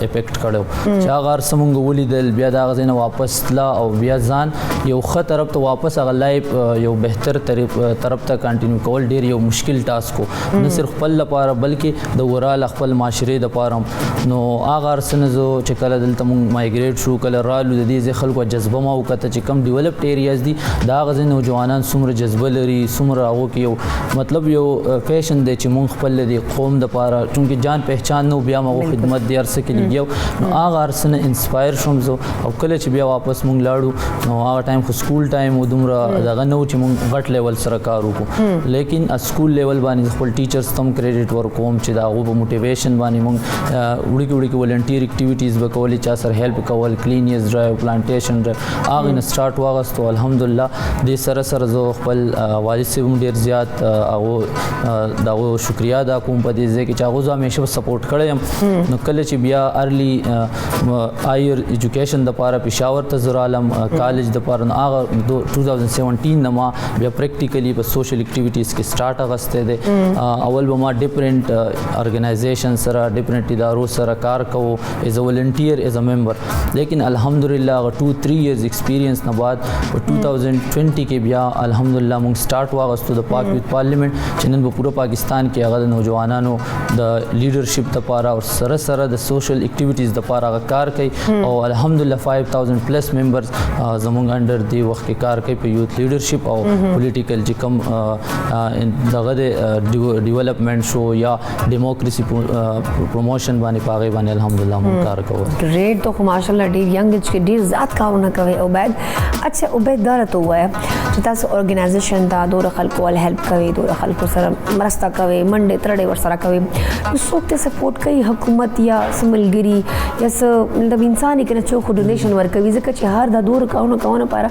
इफेक्ट करो चागार समूंग वली दल बिया दाग जना वापस ला और बिया जान यो ख तरफ तो वापस अगर लाइफ यो बेहतर तरफ तक कंटिन्यू कवल डेर यो मुश्किल टास्क को न सिर्फ पल पारा बल्कि दौराल अखपल माशरे द पारम नो आगार सन जो चकल दल तम माइग्रेट शू कल रालू दी जे खल को जज्बा मा वकत च कम डेवलप्ड एरियाज दी दाग ज नौजवानान सुमर जज्बा लरी सुमर आवो कि यो मतलब यो फैशन दे च मुंग पल दी कौम द पारा चूंकि जान पहचान नो बिया मा खिदमत दे अरसे के लिए नो आगार सन इंस्पायर शुम जो और कल च बिया वापस मुंग लाडू नो आ टाइम को स्कूल टाइम उदुमरा दगा नो च मुंग गट लेवल सरकार को लेकिन स्कूल लेवल बानी खपल टीचर्स तम क्रेडिट वर कोम च दा वो मोटिवेशन बानी मुंग उड़ी की वॉलंटियर एक्टिविटीज़ बकवली चा सर हेल्प कवल क्लीनियस ड्राइव प्लांटेशन ड्राइव आगे स्टार्ट हुआ तो अल्हम्दुलिल्लाह दे सर सर जो खपल वालिद से ढेर ज़्यादा वो दावो शुक्रिया अदा कोम पदे जे कि चाहो हमेशा सपोर्ट करे हम न कल बिया अर्ली हायर एजुकेशन द पारा पेशावर तजुर आलम कॉलेज द पारा لپاره نو هغه 2017 نه ما بیا پریکټیکلی په سوشل اکټیویټیز کې سٹارټ اغسته ده. اول به ما ډیفرنٹ ارګنایزیشن سره ډیفرنٹ ادارو سره کار کوو ایز ا ولنټیر ایز ا ممبر، لیکن الحمدلله 2-3 ایئرز ایکسپیرینس نه بعد په 2020 کې بیا الحمدلله موږ سٹارټ واغستو د پاک یوت پارلیمنت چې نن په پوره پاکستان کې هغه د نوجوانانو د لیډرشپ لپاره او سره سره د سوشل اکټیویټیز لپاره هغه کار کوي او الحمدلله 5000 پلس ممبرز زموږ انډر دی وخت کې کار کوي په یوت لیډرشپ او پولیټیکل چې کوم دغه د ډیولپمنٹ شو یا ډیموکراسي پروموشن باندې پاغي باندې الحمدلله موږ کار کوو. ګریټ. تو ماشاءالله ډیر ینګ ایج کې ډیر زیات کارونه کوي. عبید اچھا عبید دا راته وایه چې تاسو ارګنایزیشن ته دور خلکو ول هیلپ کوي، دور خلکو سره مرسته کوي، منډه ترړې ور سره کوي، نو څوک ته سپورټ کوي حکومت یا سملګری یا د انسان کې نه څوک ډونیشن ورکوي ځکه چې هر د دور کاونه لپاره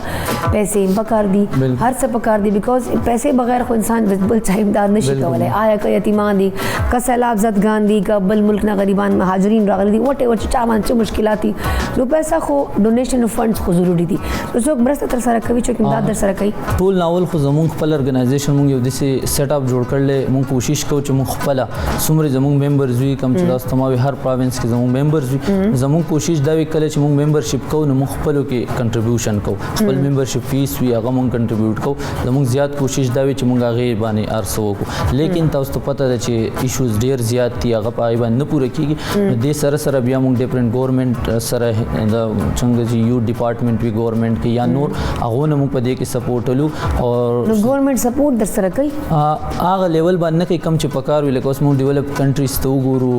پیسې پکار دي، هر څه پکار دي بیکاز پیسې بغیر خو انسان بل څه امداد نشي کولای. آیا که یتیمان دي که سیلاب زدگان دي که بل ملک نه غریبان مهاجرین راغلي دي وټ ایور چې چا باندې مشکلات دي نو پیسې خو ډونیشن فندز خو ضروری دي. نو څوک مرسته تر سره کوي چې امداد در سره کوي. ټول ناول خو زمونږ خپل ارګنایزیشن مونږ یو داسې سیټ اپ جوړ کړل، مونږ کوشش کوو چې مونږ خپل څومره زمونږ ممبرز وي کم چې تاسو تمامي هر پروینس کې زمونږ ممبرز وي، زمونږ کوشش دا وی کله چې مونږ ممبرشپ کوو نو مونږ خپلو کې کنټریبیوشن کوو، خپل ممبرشپ فیس وی هغه مونږ کنټریبیوټ کوو، زمونږ زیات کوشش دا وی چې مونږ هغه باندې ارسو وکړو. لیکن تاسو ته پته ده چې ایشوز ډیر زیات دي هغه پای باندې نه پوره کیږي. نو دې سره سره بیا مونږ ډیفرنٹ ګورنمنت سره د څنګه چې یو ډپارټمنټ وی ګورنمنت کې یا نور هغه نه مونږ په دې کې سپورټ لو او نو ګورنمنت سپورټ در سره کوي هغه لیول باندې کوي کم چې پکار وی لکه اوس مونږ ډیولپ کنټریز ته وګورو،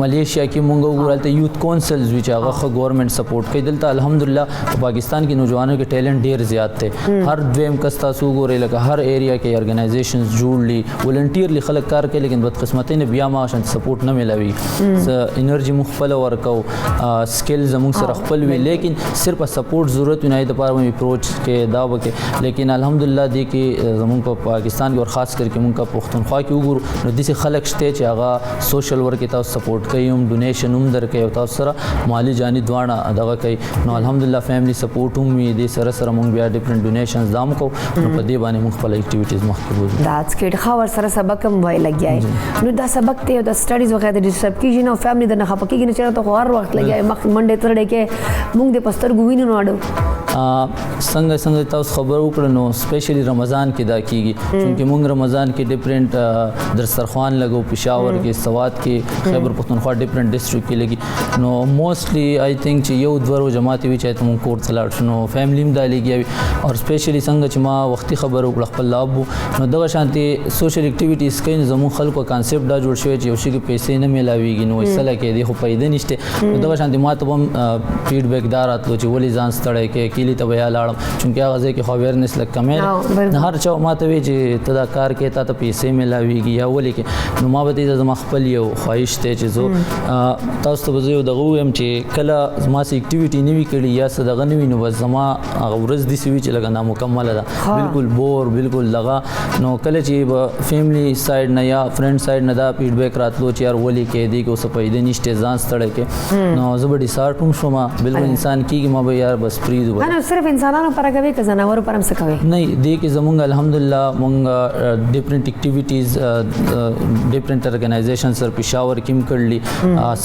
ملیشیا کې مونږ وګورل ته یوت کونسلز وی چې هغه ګورنمنت سپورټ کوي. دلته الحمدلله په پاکستان کې نوجوانانو کې ټیلنٹ ډیر زیات دی، هر دویم کس تاسو وګورئ لکه هر ایریا کې ارګنایزیشنز جوړلي ولنټیرلی خلک کار کوي، لیکن بدقسمتۍ نه بیا ما شان سپورټ نه ملوي. انرژي مخفله ورکو سکل زموږ سره خپل وی، لیکن صرف سپورټ ضرورت نه د پاره مې اپروچ کې دا وکړي. لیکن الحمدلله دې کې زموږ په پاکستان کې او خاص کر کې مونږ په پښتونخوا کې وګورو نو داسې خلک شته چې هغه سوشل ورک تاسو سپورټ کوي، هم ډونیشن هم درکوي او تاسو سره مالی جاني دواړه دغه کوي. نو الحمدلله فیملی سپورټ هم وي، دې سره سره مونږ بیا ډیفرنٹ ډونیشنز دام کو نو په دې باندې مونږ خپل اکټیویټیز مخکې بوزو. داتس ګریټ. خو ور سره سبق هم وای لګیای نو دا سبق ته د سټډیز وغیرہ د ډیسټرب کیږي نو فیملی د نه خپکیږي نه چیرته خو هر وخت لګیای مخ منډه ترړې کې مونږ د پستر ګوینو نو اړو څنګه تاسو خبر وکړو نو سپیشلی رمضان کې دا کیږي چې مونږ رمضان کې ډیفرنٹ دسترخوان لګو، پېښور کې، سوات کې، خیبر پختونخوا ډیفرنٹ ډسټریکټ کې لګي. نو موستلی آی تھنک چې یو دوه جماعت وی چې مونږ کور څلاړ شنو فیملی هم دا لګي او سپیشلی څنګه چې ما وختي خبر وکړه خپل لابو نو دغه شانتي سوشل اکټیویټیز کوي زموږ خلکو کانسپټ دا جوړ شوی چې یو شي کې پیسې نه ملاويږي نو وسله کې دی خو پیدا نشته. نو دغه شانتي ما ته هم فیډبیک دار راتلو چې ولې ځان ستړی کې کلی ته بیا لاړم چونکه هغه ځکه خو اویرنس لکه کمه نه هر چا ما ته وی چې ته دا کار کې ته پیسې ملاويږي یا ولې کې. نو ما به دې زما خپل یو خواهش ته چې زه تاسو ته یو دغه ویم چې کله زما سي اکټیویټي نیوي کړي یا څه دغه نیوي نو زما هغه ورځ دي سوي چې لګا نامکمل ده بالکل بور بالکل لغا. نو کله چې فیملی سایډ نه یا فرند سایډ نه دا فیډبیک راتلو چې یار ولې کې دی کو څه پیدا نشته ځان ستړی کې نو زه به ډیسارټ هم شوم بالکل انسان کیږي ما به یار بس پریدو نه صرف انسانانو پر کوي که زناورو پر هم څه کوي نه دې کې زمونږ الحمدلله مونږ ډیفرنٹ اکټیویټیز ډیفرنٹ ارګنایزیشن سره پېښور کې هم کړلي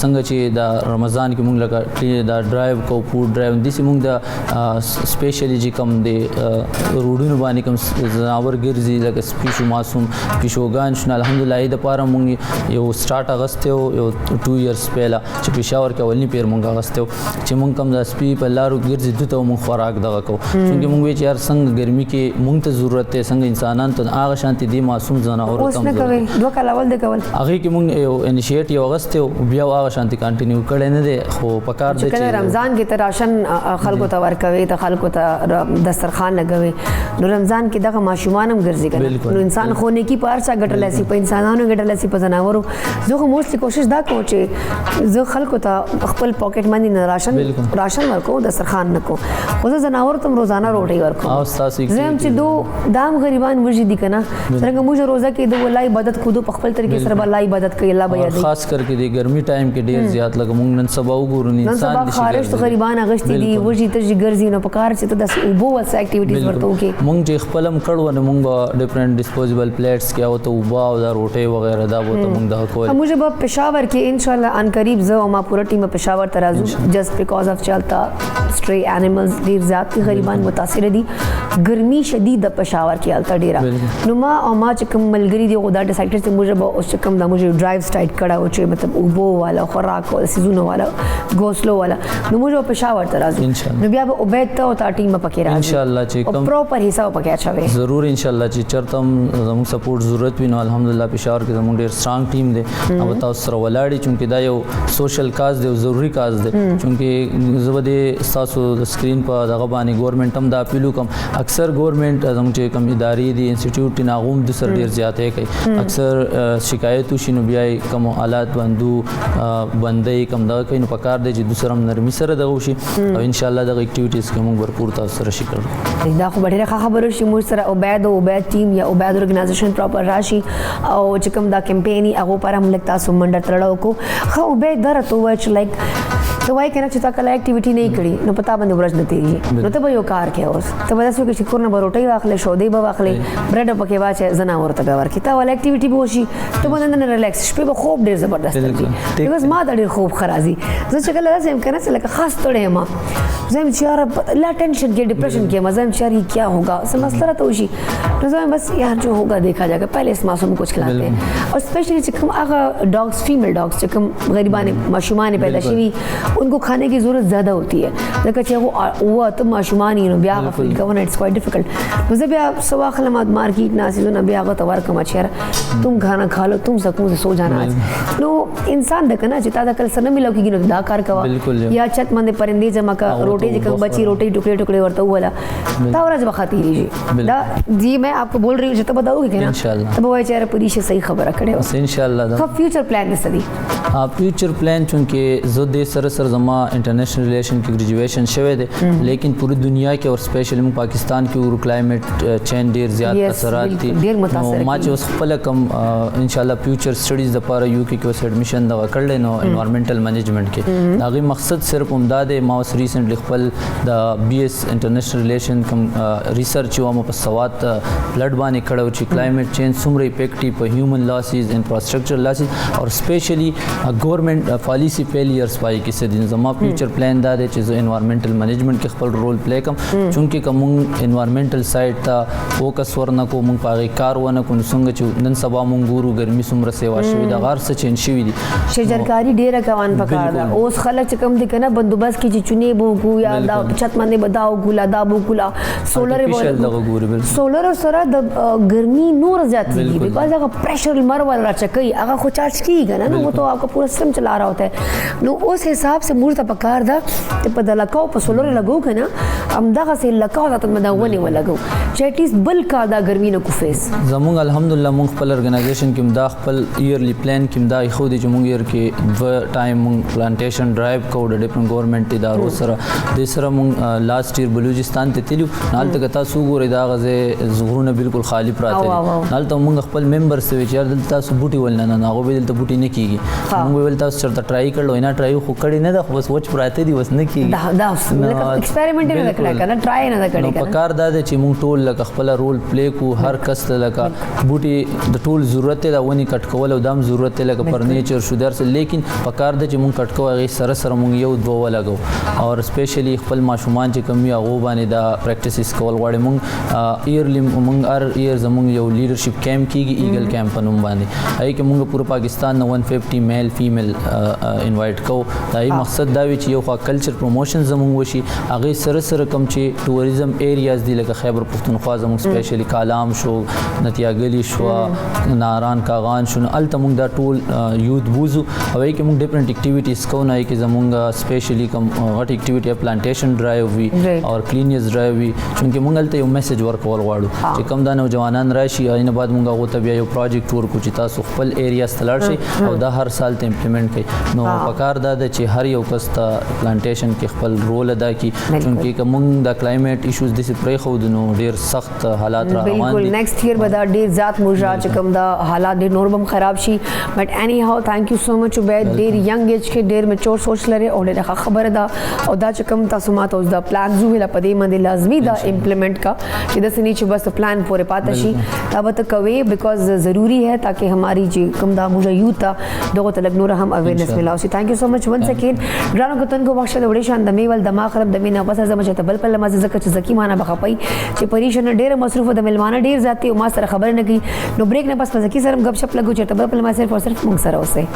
څنګه چې دا رمضان کې مونږ لکه دا ډرایو کو فوډ ډرایو داسې مونږ د سپیشلی چې کوم دی روډونو باندې کوم زناور ګرځي لکه سپیشو ماسوم پیشوګان شنه الحمدلله د پاره مونږ یو سٹارټ اغسته یو 2 ایئرز پهلا چې پېښور کې اولنی پیر مونږ اغسته چې مونږ کوم د سپی په لارو ګرځي دته مونږ خوراک دغه کو چې مونږ وی چې هر څنګه ګرمي کې مونږ ته ضرورت ته څنګه انسانان ته هغه شانتي دي معصوم زناور اوس نه کوي دوه کال اول د کول هغه کې مونږ یو انیشیټیو اغسته بیا هغه شانتي کنټینیو کړي نه دي خو پکار دي چې رمضان کې ته راشن خلکو ته ورکوي ته خلکو ته دسترخوان لګوي نو رمضان کې دغه ماشومان هم ګرځي کنه نو انسان خونه کې پارچا ګټل سي په انسانانو ګټل سي په زناورو زه خو موستلی کوشش دا کوم چې زه خلکو ته خپل پاکټ باندې نه راشن ورکو دسترخوان نکو اوس زناور تم روزانه روټي ورکو او تاسو زم چې دو دام غریبان ورجی دي کنه څنګه موږ روزه کې د ولای عبادت کو په خپل طریقې سره الله عبادت کوي الله بیا دی خاص کرके د ګرمي ټایم کې ډیر زیات لګ مونږ نن سبا وګورو نن سبا خارج ته غریبان اغشتي دي ورجی ته ګرځي نو په کار چې ته د اوبو وس اکټیویټیز ورته وکي مونږ چې خپلم کړو نو مونږ ډیفرنٹ ډیسپوزیبل پلیټس کې او ته وبا او دا روټي وغیرہ دا وته مونږ دا کوی موږ په پېښور کې ان شاء الله ان قریب زه او ما پوره ټیم په پېښور ته راځو جست بیکاز اف چلتا سټری انیملز ډیر زیات غریبان متاثر دي ګرمي شدید د پېښور کې الته ډیره نو ما او ما چې کوم ملګری دی خدا ډیسایډ چې موږ به اوس کوم دا موږ ډرایو سټارټ کړه او چې مطلب اوبو والا خوراک او سيزونو والا ګوسلو والا نو موږ په پېښور ته راځو نو بیا به عبید ته او تا ټیم پکې راځي ان شاء الله چې کوم پروپر حساب پکې اچوي ضرور ان شاء الله چې چرته زموږ سپورټ ضرورت وي نو الحمدلله پېښور کې زموږ ډیر سترونګ ټیم دی او تاسو سره ولاړی چې دا یو سوشل کاز دی ضروری کاز دی چې زبده تاسو د سکرین په دغه باندې ګورنمنت هم دا اپیل کوم اکثر ګورنمنت زموږ چې کوم ادارې دي انسټیټیوټ ناغوم د سر ډیر زیاتې کوي اکثر شکایت وشي نو بیا کوم حالات بندې کوم دا کوي نو پکار دی چې دوسرم نرمي سره دغه وشي او ان شاء الله دغه اکټیویټیز کوم ورپور تاسو سره شي کړو دا خو ډیره خبره شي موږ سره عبید ټیم یا عبید ارګنایزیشن پراپر راشي او چې کوم دا کمپینی هغه پر هم لګ تاسو منډه تړاو کو خو عبید درته وای چې لایک ته وای کنه چې تا کله اکټیویټي نه کړی نو پتا باندې ورځ نه تیږي نو ته به یو کار کوي اوس ته به تاسو کې شکر نه بروټي واخلې شودې به واخلې برډ پکې واچې زناور ته به ورکی تا ول اکټیویټي به وشي ته باندې نه ریلیکس شپې به خوب ډیر زبردست دی بیکاز ما دا ډیر خوب خرازي زه چې کله لازم کنه چې لکه خاص تړې ما زم چې یار لا ټینشن کې ډیپریشن کې مزه چې یار کیا ہوگا سم مسئلہ تو وشي نو زم بس یار جو ہوگا دیکھا جائے گا پہلے اس معصوم کو کھلاتے ہیں اور اسپیشلی چې کوم هغه ډاگز فیمیل ډاگز چې کوم غریبان ماشومان پیدا شوي ان کو کھانے کی ضرورت زیادہ ہوتی ہے ځکه چې وہ ته ماشومان نو بیا فیل کوونه اټس کوایټ ډیفیکلټ نو زه بیا سوا خلمات مارکیټ ناسیزو نه بیا غته ورکم چې تم کھانا کھا لو تم سکون سے سو جانا نو انسان د کنه چې تا د کل سره ملو کېږي نو دا کار کوا یا چت باندې پرندې جمع کا روټي چې کوم بچي روټي ټوکړي ټوکړي ورته ولا تا ورځ بخاطی ریږي دا جی میں آپ کو بول رہی ہوں چې ته بتاؤ کہ نا تب وای چې پولیس صحیح خبره کړي ان شاء الله دا فیوچر پلان څه دی فیوچر پلان چونکه زه د سره زما انټرنیشنل ریلیشن کې گریجویشن شوه دی لیکن پوری دنیا کې او سپیشلی پاکستان کې ور کلایمیټ چینج ډیر زیات اثرات دي ما چې اوس خپل کم ان شاء الله فیوچر سټډیز د لپاره یو کې کوس اډمیشن دا کړل نو انوایرنمنټل منیجمنت کې دا غي مقصد صرف امداد ما اوس ریسنټلی خپل د بی اس انټرنیشنل ریلیشن کم ریسرچ و ما په سواد بلډ باندې کړو چې کلایمیټ چینج څومره افیکټ په هیومن لاسز انفراستراکچر لاسز او سپیشلی گورنمنٹ پالیسی فیلیئرز پای کې څه دي زما فیوچر پلان دا دی چې زه انوایرنمنټل منیجمنت کې خپل رول پلی کوم چونکه کوم انوایرنمنټل سایډ ته فوکس ورنه کو مونږ پاره کار ونه کو څنګه چې نن سبا مونږ ګورو ګرمي څومره سیوا شوی دا غار څه چین شوی دي شجرکاری ډیره کوان پکار دا اوس خلک چې کم دي کنه بندوبست کې چې چونی بو کو یا دا چت باندې بداو ګولا دا بو ګولا سولر سولر سره د ګرمي نور زیات کیږي بیکاز هغه پریشر لمر والا چکی هغه خو چارج کیږي نه نو تو आपका पूरा सिस्टम चला रहा होता है नो उस हिसाब से मूर्त पकार दा ते په د لکاو په سولر لګو کنه امدغه سي لکاو ته مداونه ولګو چې اټیس بل کا دا ګرمي نه کوفیس زموږ الحمدلله مونږ خپل ارګنایزیشن کې مدا خپل ایرلی پلان کې مدا خو دي چې مونږ ير کې و ټایم مونږ پلانټیشن ډرایو کو د ډیفرنٹ ګورنمنت ادارو سره د سره مونږ لاست ایئر بلوچستان ته تلو نالته کتا سو ګورې دا غزه زغرونه بالکل خالی پراته نالته مونږ خپل ممبر سره چې دلته سو بوټي ولنه نه هغه به دلته بوټي نه کیږي مونږ ول تاسو چرته ټرای کړو نه ټرای خو کړی نه دا بس وچ پراته دي وس نه کیږي دا ایکسپریمنٹ نه کړی کنه ټرای نه کړی کنه پکار دا چې مونږ ټول لکه خپل رول پلی کو هر کس لکه بوټي د ټول ضرورت دا ونی کټ کول او دام ضرورت لکه فرنیچر شو درس لیکن پکار دا چې مونږ کټ کوو هغه سره سره مونږ یو دوه لګو او سپیشلی خپل ماشومان چې کمی هغه باندې دا پریکټیسز کول غواړي مونږ ایرلی مونږ هر ایئر زمونږ یو لیډرشپ کیمپ کیږي ایګل کیمپ نوم باندې هغه کې مونږ پورا پاکستان 150 میل فیمیل انوایټ کو دا مقصد دا وی چې یو کلچر پروموشن زمونږ وشي هغه سره سره کم چې ټوریزم ایریاز دی لکه خیبر پختونخوا पख्तनख्वा जमुक स्पेशली कालाम शो नतिया गली शो नारान कागान शो अल तमुक दा टोल यूथ बूजू अवे के मुक डिफरेंट एक्टिविटीज़ को ना कि जमुंगा स्पेशली कम व्हाट एक्टिविटी प्लांटेशन ड्राइव हुई और क्लीनियस ड्राइव हुई चूँकि मंगल ते मैसेज वर्क और वाड़ू कि कम दा नौजवानान राशि इन बाद मुंगा वो तब यो प्रोजेक्ट टूर कुछ ता सुखपल एरिया स्थलर से और दा हर साल ते इम्प्लीमेंट कई नो पकार दा चे हर यो कस्ता प्लांटेशन के खपल रोल अदा की चूँकि कमुंग दा क्लाइमेट इश्यूज दिस प्रे खुद नो ढेर सख्त हालात बिल्कुल नेक्स्ट ईयर बदा ढेर ज़ात मुजरा चकम दा हालात ढेर नॉर्मल खराब she but any how thank you so much Ubaid ढेर यंग एज के ढेर मैच्योर सोच लरे और ढेर खबर दा और दा चकम तासुमात उस दा प्लान जू हिला पदे मंदे लाजमी दा इम्प्लीमेंट का कि दस नीचे बस प्लान पूरे पातशी तब तक कवे बिकॉज ज़रूरी है ताकि हमारी जी कम दा मुझे यूथ था दो तलक नूर हम अवेयरनेस मिला सी thank you so much one second ग्रानो कतन को बख्शा दे शान दमे वल दमा खरब दमे ना बस जमा चत बल पल मजे जक जकी माना बखपई चे परीशन ढेर मसरूफ द मिलवाना ढेर जाती मा सर खबर न की नो ब्रेक न बस जकी सरम गपशप लगो चत बल पल मा सिर्फ और सिर्फ मुंग सर से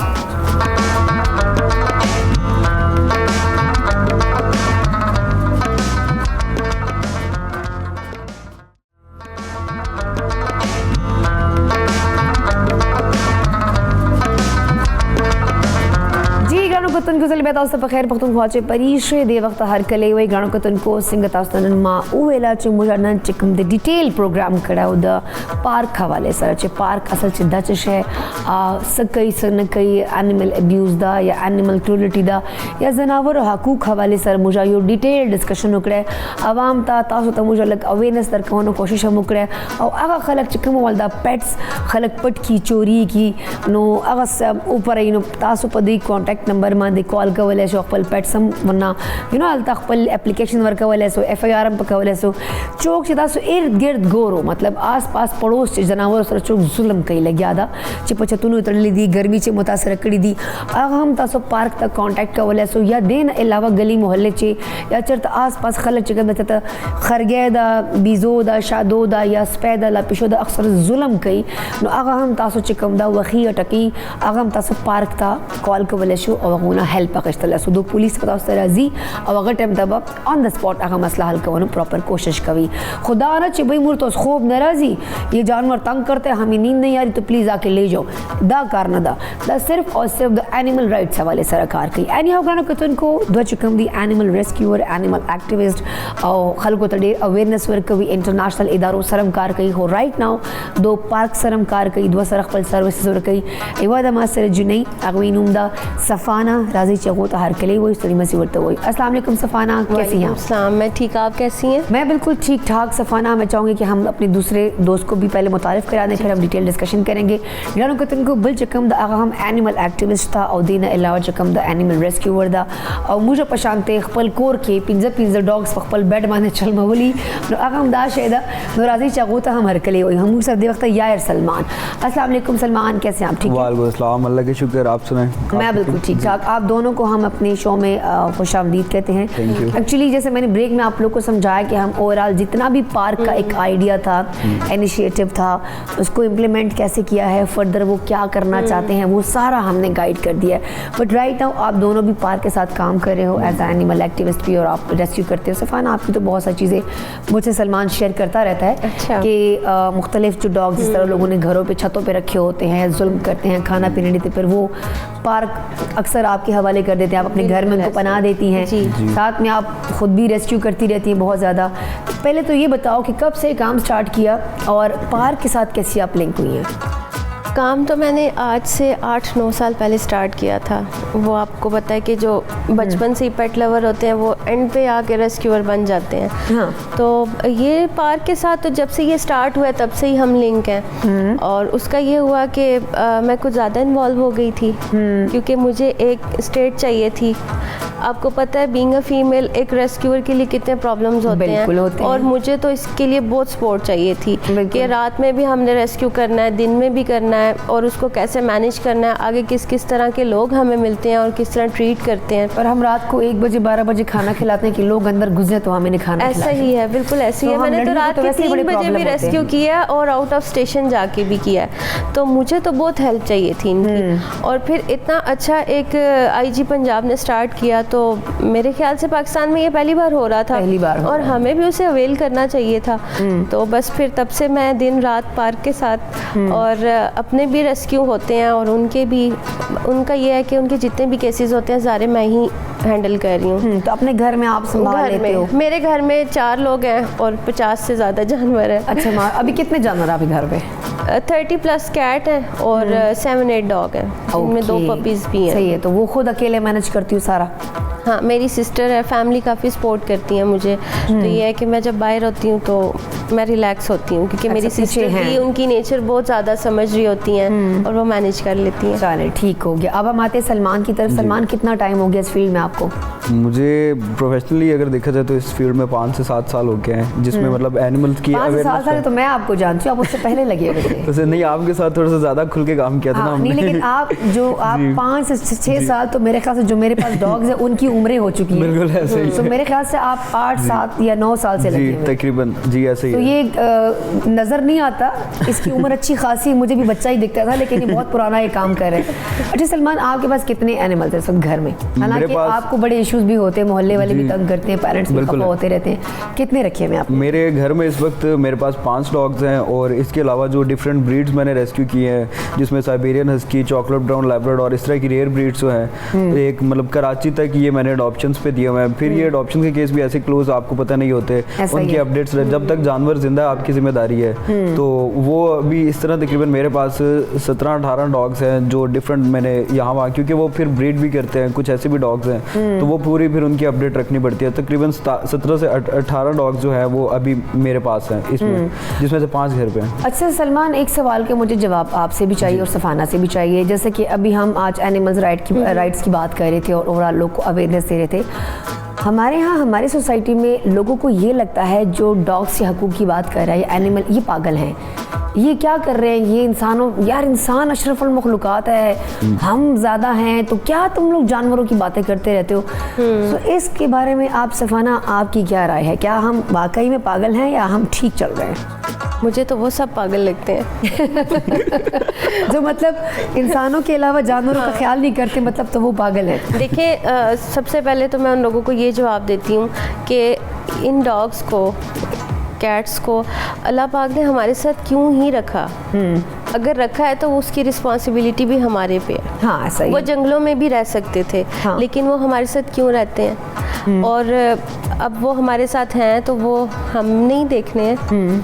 कतन को चल बेता उस खैर पख्तूनख्वा चे परीश दे वक्त हर कले वही गाणो कतन को सिंगत आस्तनन मा उवेला चे मुजरनन चिकम दे डिटेल प्रोग्राम कड़ा उद पार्क हवाले सर चे पार्क असल चे दच है सकई सन कई एनिमल अब्यूज दा या एनिमल क्रूलिटी दा या जनावर हकूक हवाले सर मुजा यो डिटेल डिस्कशन उकड़े आवाम ता तासो ता मुजा लग अवेयरनेस दर कहोनो कोशिश हम उकड़े और आगा खलक चिकम वालदा पेट्स खलक पट की चोरी की नो आगा ऊपर नो तासो पदी कांटेक्ट नंबर दे कॉल कवले सो खपल पेट्सम वरना यू नो अल तखपल एप्लीकेशन वर्क कवले सो एफआईआर एम पकवले सो चौक चिता सो इर्द गिर्द गोरो मतलब आस-पास पड़ोस चे जनावर सर चौक जुल्म कई लग्या दा चे पचतुनु उतरली दी गर्मी चे मुतासर कड़ी दी आग हम तासो पार्क तक कांटेक्ट कवले सो या देन अलावा गली मोहल्ले चे या चरत आस-पास खलक चे गंदा चता खरगे दा बीजो दा शादो दा या स्पैदा ला पिशो दा अक्सर जुल्म कई नो आग हम तासो चिकम दा वखी अटकी आग हम तासो पार्क ता कॉल कवले सो और हेल्प अकश्तला सो दो पुलिस पता उस राजी और अगर टाइम तब ऑन द स्पॉट आगा मसला हल करने प्रॉपर कोशिश करी खुदा ना चे भाई मुर तो खूब नाराजी ये जानवर तंग करते हमें नींद नहीं आ रही तो प्लीज़ आके ले जाओ दा कारना दा सिर्फ और सिर्फ द एनिमल राइट्स हवाले सरकार की एनी हाउ गाना कतन को दो चुकम the animal rescuer animal activist और खलको तड़े अवेयरनेस वर्क भी इंटरनेशनल इदारों सरमकार कई हो राइट नाउ दो पार्क सरमकार कई दो सरखपल सर्विसेज वर्क कई इवादा मासर जुनई अगवीनुमदा सफाना राजी चगो तो हर कले वही स्टोरी मसी वर्त वही अस्सलाम वालेकुम सफाना कैसी हैं अस्सलाम मैं ठीक आप कैसी हैं मैं बिल्कुल ठीक ठाक सफाना मैं चाहूँगी कि हम अपने दूसरे दोस्त को भी पहले मुतारिफ करा दें फिर हम डिटेल डिस्कशन करेंगे यारों को तुमको बिल चकम द आगा हम एनिमल एक्टिविस्ट था और दिन अलावा चकम द एनिमल रेस्क्यूअर दा और मुझे पशानते खपल कोर के पिंजर डॉग्स खपल बेड माने चल मवली आगा हम दा शेदा राजी चगो तो हम हर कले वही हम सर दे वक्त यार सलमान अस्सलाम वालेकुम सलमान कैसे हैं आप ठीक वालेकुम अस्सलाम अल्लाह के शुक्र आप सुनाएं मैं बिल्कुल ठीक ठाक आप दोनों को हम अपने शो में खुशामदीद कहते हैं एक्चुअली जैसे मैंने ब्रेक में आप लोग को समझाया कि हम ओवरऑल जितना भी पार्क का एक आइडिया था इनिशिएटिव था उसको इम्प्लीमेंट कैसे किया है फर्दर वो क्या करना चाहते हैं वो सारा हमने गाइड कर दिया है बट राइट नाउ आप दोनों भी पार्क के साथ काम कर रहे हो एज ए एनिमल एक्टिविस्ट भी और आप रेस्क्यू करते हो सफाना आपकी तो बहुत सारी चीज़ें मुझसे सलमान शेयर करता रहता है कि मुख्तलिफ जो डॉग्स जिस तरह लोगों ने घरों पर छतों पर रखे होते हैं जुल्म करते हैं खाना पीने देते फिर वो पार्क अक्सर आपके हवाले कर देते हैं आप अपने घर में उनको पनाह देती हैं साथ में आप खुद भी रेस्क्यू करती रहती हैं बहुत ज़्यादा पहले तो ये बताओ कि कब से काम स्टार्ट किया और पार्क के साथ कैसी आप लिंक हुई हैं काम तो मैंने आज से 8-9 साल पहले स्टार्ट किया था वो आपको पता है कि जो बचपन से ही पेट लवर होते हैं वो एंड पे आके रेस्क्यूअर बन जाते हैं हाँ। तो ये पार्क के साथ तो जब से ये स्टार्ट हुआ तब से ही हम लिंक हैं और उसका ये हुआ कि मैं कुछ ज़्यादा इन्वॉल्व हो गई थी क्योंकि मुझे एक स्टेट चाहिए थी आपको पता है बीइंग अ फीमेल एक रेस्क्यूअर के लिए कितने प्रॉब्लम्स होते हैं और मुझे तो इसके लिए बहुत सपोर्ट चाहिए थी कि रात में भी हमने रेस्क्यू करना है दिन में भी करना है है और उसको कैसे मैनेज करना है, आगे किस किस तरह के लोग हमें मिलते हैं और किस तरह ट्रीट करते हैं। और हम रात को 1 बजे 12 बजे खाना खिलाते हैं कि लोग अंदर घुसे तो हमें नहीं खाना ऐसा ही है, बिल्कुल ऐसी तो है। हम मैंने तो लड़कियों को रात तो के वैसे ही 3 बड़े बजे प्रॉब्लम भी होते रेस्क्यू हैं। किया और आउट ऑफ स्टेशन जाके भी किया है, तो मुझे तो बहुत हेल्प चाहिए थी इनकी। और फिर इतना अच्छा एक IG पंजाब ने स्टार्ट किया, तो मेरे ख्याल से पाकिस्तान में ये पहली बार हो रहा था, पहली बार हो और रहा है। हमें भी उसे अवेल करना चाहिए था। तो बस फिर तब से मैं दिन रात पार्क के साथ, और अपने भी रेस्क्यू होते हैं और उनके भी, उनका ये है कि उनके जितने भी केसेस होते हैं सारे मैं ही हैंडल कर रही हूँ। तो अपने घर में आप संभाल घर लेते हो? में, मेरे घर में 4 लोग हैं और 50 से ज़्यादा जानवर हैं। अच्छा माँ, अभी कितने जानवर आपके घर पे? 30+ कैट हैं और 7-8 डॉग हैं, उनमें 2 पपीज़ भी हैं। सही है, तो वो खुद अकेले मैनेज करती हूँ सारा? हाँ, मेरी सिस्टर है, फैमिली काफ़ी सपोर्ट करती है मुझे। तो ये है कि मैं जब बाहर होती हूँ तो मैं रिलैक्स होती हूँ, क्योंकि मेरी पीछे सिस्टर हैं। भी उनकी नेचर बहुत ज़्यादा समझ रही होती हैं और वो मैनेज कर लेती हैं। चले ठीक हो गया। अब हम आते हैं सलमान की तरफ। सलमान, कितना टाइम हो गया इस फील्ड में आपको? मुझे प्रोफेशनली अगर देखा जाए तो इस फील्ड में 5 से 7 साल हो गए हैं, जिसमें मतलब एनिमल्स की 5 से 7 awareness साल है। तो मैं आपको जानती हूँ, आप उससे पहले लगे हुए थे। वैसे नहीं, आपके साथ थोड़ा सा ज़्यादा खुल के काम किया था ना हाँ, नहीं, हमने। लेकिन आप 5 से 6 साल तो मेरे ख्याल से जो मेरे पास डॉग्स हैं उनकी उम्रें हो चुकी हैं। बिल्कुल ऐसे ही तो मेरे ख्याल से आप 8, 7 या 9 साल से लगे जी, हुए हैं। तकरीबन जी ऐसे ही तो है। ये नज़र नहीं आता, इसकी उम्र अच्छी खासी, मुझे भी बच्चा ही दिखता था, लेकिन ये बहुत पुराना ये काम कर रहे हैं। अच्छा सलमान, आपके पास कितने एनिमल्स हैं इस वक्त घर में? हालांकि पास- आपको बड़े इश्यूज भी होते हैं, मोहल्ले वाले भी जी। तंग करते हैं, पेरेंट्स भी बिल्कुल खफा है। होते रहते हैं। कितने रखे हैं आप? मेरे घर में इस वक्त मेरे पास 5 डॉग्स हैं, और इसके अलावा जो डिफरेंट ब्रीड्स मैंने रेस्क्यू किए हैं, जिसमें Siberian husky, chocolate brown Labrador, इस तरह की रेयर ब्रीड्स जो हैं, एक मतलब कराची तक ये मैंने अडॉप्शंस पे दिए हुए हैं। फिर ये अडॉप्शन के केस भी ऐसे क्लोज आपको पता नहीं होते, ऐसा ही उनकी है। अपडेट्स जब तक जानवर जिंदा है आपकी जिम्मेदारी है। तो वो अभी इस तरह तकरीबन मेरे पास 17-18 डॉग्स हैं जो डिफरेंट मैंने यहाँ वहाँ, क्योंकि वो फिर ब्रीड भी करते हैं, कुछ ऐसे भी डॉग्स हैं, तो वो पूरी फिर उनकी अपडेट रखनी पड़ती है। तकरीबन 17 से 18 डॉग्स जो है वो अभी मेरे पास हैं इसमें, जिसमें से 5 घर पे हैं। अच्छा सलमान, एक सवाल के मुझे जवाब आपसे भी चाहिए और सफाना से भी चाहिए। जैसे कि अभी हम आज एनिमल्स राइट्स की बात कर रहे थे और ओवरऑल लोग को अवेयरनेस दे रहे थे। हमारे यहाँ हमारी सोसाइटी में लोगों को ये लगता है जो डॉग्स के हकूक़ की बात कर रहा है, ये एनिमल, ये पागल हैं, ये क्या कर रहे हैं, ये इंसानों, यार इंसान अशरफुल मखलूक़ात है, हम ज़्यादा हैं, तो क्या तुम लोग जानवरों की बातें करते रहते हो? तो इसके बारे में आप सफाना, आपकी क्या राय है? क्या हम वाकई में पागल हैं या हम ठीक चल रहे हैं? मुझे तो वो सब पागल लगते हैं। जो मतलब इंसानों के अलावा जानवरों का ख्याल नहीं करते, मतलब तो वो पागल है। देखिए, सबसे पहले तो मैं उन लोगों को ये जवाब देती हूँ कि इन डॉग्स को, कैट्स को अल्लाह पाक ने हमारे साथ क्यों ही रखा। अगर रखा है तो उसकी रिस्पॉन्सिबिलिटी भी हमारे पे है। हाँ, सही वो है। जंगलों में भी रह सकते थे, हाँ। लेकिन वो हमारे साथ क्यों रहते हैं, और अब वो हमारे साथ हैं तो वो हम नहीं देखने हैं,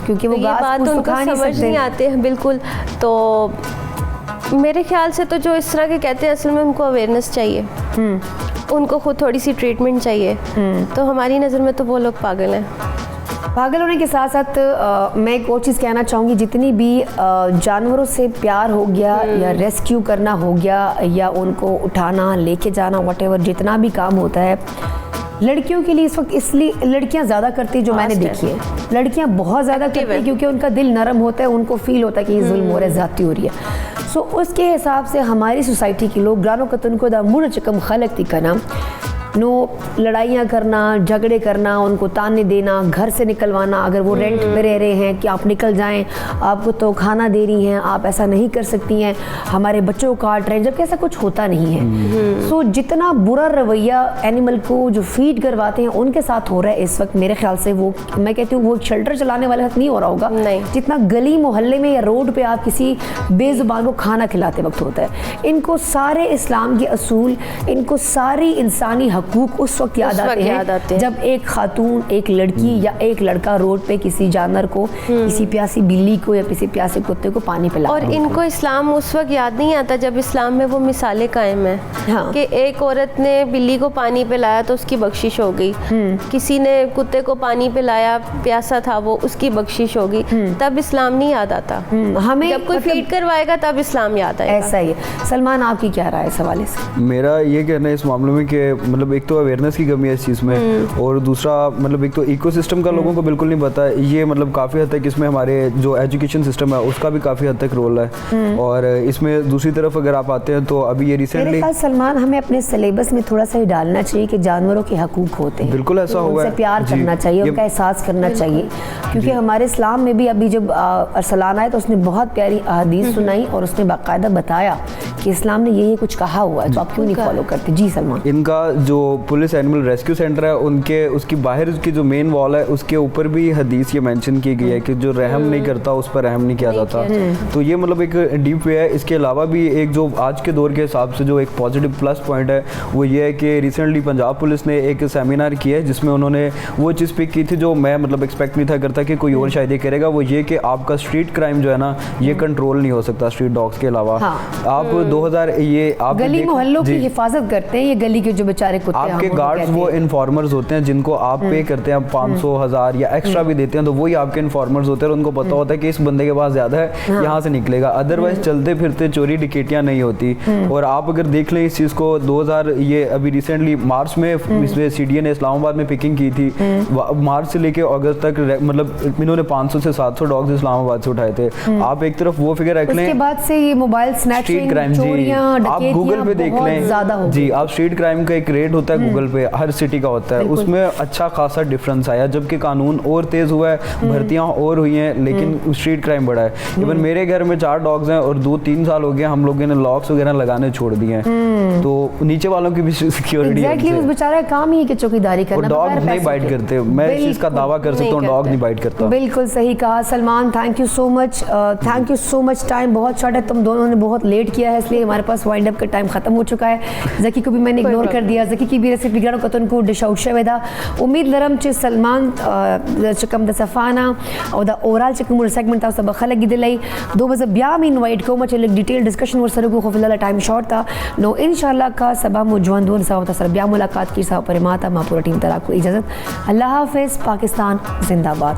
क्योंकि वो तो ये घास बात फूस तो उनको खा नहीं समझ सकते। नहीं आते हैं बिल्कुल। तो मेरे ख्याल से तो जो इस तरह के कहते हैं, असल में उनको अवेयरनेस चाहिए, उनको खुद थोड़ी सी ट्रीटमेंट चाहिए। तो हमारी नज़र में तो वो लोग पागल हैं। पागल होने के साथ साथ मैं एक और चीज़ कहना चाहूँगी, जितनी भी जानवरों से प्यार हो गया या रेस्क्यू करना हो गया या उनको उठाना, लेके जाना, व्हाटएवर जितना भी काम होता है, लड़कियों के लिए इस वक्त इसलिए लड़कियां ज़्यादा करती हैं, जो मैंने देखी है। लड़कियां बहुत ज़्यादा करती हैं क्योंकि उनका दिल नरम होता है, उनको फील होता है कि ये जुल्म हो रहा है, ज़्यादती हो रही है। सो उसके हिसाब से हमारी सोसाइटी के लोग ग्रानों का तुनको दा मुड़ चकम खलक दिखाना, नो लड़ाइयाँ करना, झगड़े करना, उनको ताने देना, घर से निकलवाना, अगर वो रेंट पे रह रहे हैं कि आप निकल जाएं, आपको तो खाना दे रही हैं, आप ऐसा नहीं कर सकती हैं, हमारे बच्चों को काट रहे हैं, जबकि ऐसा कुछ होता नहीं है। सो जितना बुरा रवैया एनिमल को जो फीड करवाते हैं उनके साथ हो रहा है इस वक्त, मेरे ख्याल से वो, मैं कहती हूँ वो शेल्टर चलाने वाले साथ नहीं हो रहा होगा, नहीं। जितना गली मोहल्ले में या रोड पे आप किसी बेजुबान को खाना खिलाते वक्त होता है। इनको सारे इस्लाम के असूल, इनको सारी इंसानी हकूक उस वक्त याद आते हैं जब एक खातून, एक लड़की या एक लड़का रोड पे किसी जानवर को, किसी प्यासी बिल्ली को या किसी प्यासे कुत्ते को पानी पिला। और इनको इस्लाम उस वक्त याद नहीं आता जब इस्लाम में वो मिसालें कायम है। हाँ। कि एक औरत ने बिल्ली को पानी पिलाया तो उसकी बख्शिश हो गई, किसी ने कुत्ते को पानी पिलाया, प्यासा था वो, उसकी बख्शिश हो गई। तब इस्लाम नहीं याद आता, हमें जब कोई फीड करवाएगा तब इस्लाम याद आएगा। ऐसा ही है। सलमान, आपकी क्या राय है इस हवाले से? मेरा ये कहना है इस मामले में कि मतलब एक तो अवेयरनेस की कमी है इस चीज़ में, और दूसरा मतलब एक तो इकोसिस्टम का लोगों को बिल्कुल नहीं पता। ये मतलब काफ़ी हद तक इसमें हमारे जो एजुकेशन सिस्टम है उसका भी काफ़ी हद तक रोल है। और इसमें दूसरी तरफ अगर आप आते हैं तो अभी ये रिसेंटली मेरे ख्याल सलमान हमें अपने सिलेबस में थोड़ा सा ही डालना चाहिए कि जानवरों के हकूक होते हैं, बिल्कुल ऐसा हुआ उनसे है प्यार जी। करना चाहिए, उनका एहसास करना चाहिए, क्योंकि हमारे इस्लाम में भी अभी जब अरसलान आए तो उसने बहुत प्यारी अहदीस सुनाई और उसने बाकायदा बताया कि इस्लाम ने ये कुछ कहा हुआ है, तो आप क्यों नहीं फॉलो करते? जी सलमान। इनका जो पुलिस एनिमल रेस्क्यू सेंटर है उनके उसकी बाहर की जो मेन वॉल है उसके ऊपर भी हदीस ये मेंशन की गई है कि जो रहम नहीं करता उस पर रहम नहीं किया जाता। तो ये मतलब एक डीप वे है। इसके अलावा भी एक जो आज के दौर के हिसाब से जो एक पॉजिटिव प्लस पॉइंट है वो ये है कि रिसेंटली पंजाब पुलिस ने एक सेमिनार किया है जिसमें उन्होंने वो चीज़ पिक की थी जो मैं मतलब एक्सपेक्ट नहीं था करता कि कोई और शायद ये करेगा, वो ये कि आपका स्ट्रीट क्राइम जो है ना ये कंट्रोल नहीं हो सकता स्ट्रीट डॉग्स के अलावा। आप 2000 ये आप गली मोहल्लों की हिफाजत करते हैं, ये गली के जो बेचारे कुत्ते हैं, आपके गार्ड्स वो इन्फॉर्मर्स होते हैं जिनको आप पे करते हैं 500 1000 या एक्स्ट्रा भी देते हैं, तो वही आपके इन्फॉर्मर्स होते हैं और उनको पता होता है कि इस बंदे के पास ज्यादा है यहाँ से निकलेगा, अदरवाइज चलते फिरते चोरी डिकेटियां नहीं होती। और आप अगर देख लें इस चीज को 2000 ये अभी रिसेंटली मार्च में इसमें सीडीए ने इस्लामाबाद में पिकिंग की थी, मार्च से लेके अगस्त तक मतलब इन्होंने 500 से 700 डॉग्स इस्लामाबाद से उठाए थे। आप एक तरफ वो फिगर रख लें, उसके बाद से ये मोबाइल स्नैचिंग, चोरियां, आप गूगल पे देख लें जी, आप स्ट्रीट क्राइम का एक रेट होता है गूगल पे हर सिटी का होता है, उसमें अच्छा खासा डिफरेंस आया, जबकि कानून और तेज हुआ है, भर्तियां और हुई हैं, लेकिन स्ट्रीट क्राइम बढ़ा है। इवन मेरे घर में 4 डॉग्स हैं और 2-3 साल हो गए हम लोगों ने लॉक्स वगैरह लगाने छोड़ दिए हैं, तो नीचे वालों की भी सिक्योरिटी एग्जैक्टली उस बेचारे का काम ही है कि चौकीदारी करना। डॉग नहीं बाइट करते, मैं इस चीज का दावा कर सकता हूँ, डॉग नहीं बाइट करता। बिल्कुल सही कहा Salman, thank you so much. Time बहुत शॉर्ट है, तुम दोनों ने बहुत लेट किया है इसलिए हमारे पास वाइंड अप का टाइम खत्म हो चुका है। जकी को भी मैंने इग्नोर कर दिया, जकी की भी रेसिपी गणों का तुमको डिश आउट शेवेदा उम्मीद लरम चे सलमान चकम द सफाना और द ओवरऑल चकम सेगमेंट था सब खलक गिदलई दो बजे ब्याह में इनवाइट को मच डिटेल डिस्कशन वर सर को खफिला टाइम शॉर्ट था नो इंशाल्लाह का सबा मुजवान दोन सा सर ब्याह मुलाकात की सा पर माता मा पूरा टीम तरह को इजाजत। अल्लाह हाफिज़, पाकिस्तान जिंदाबाद।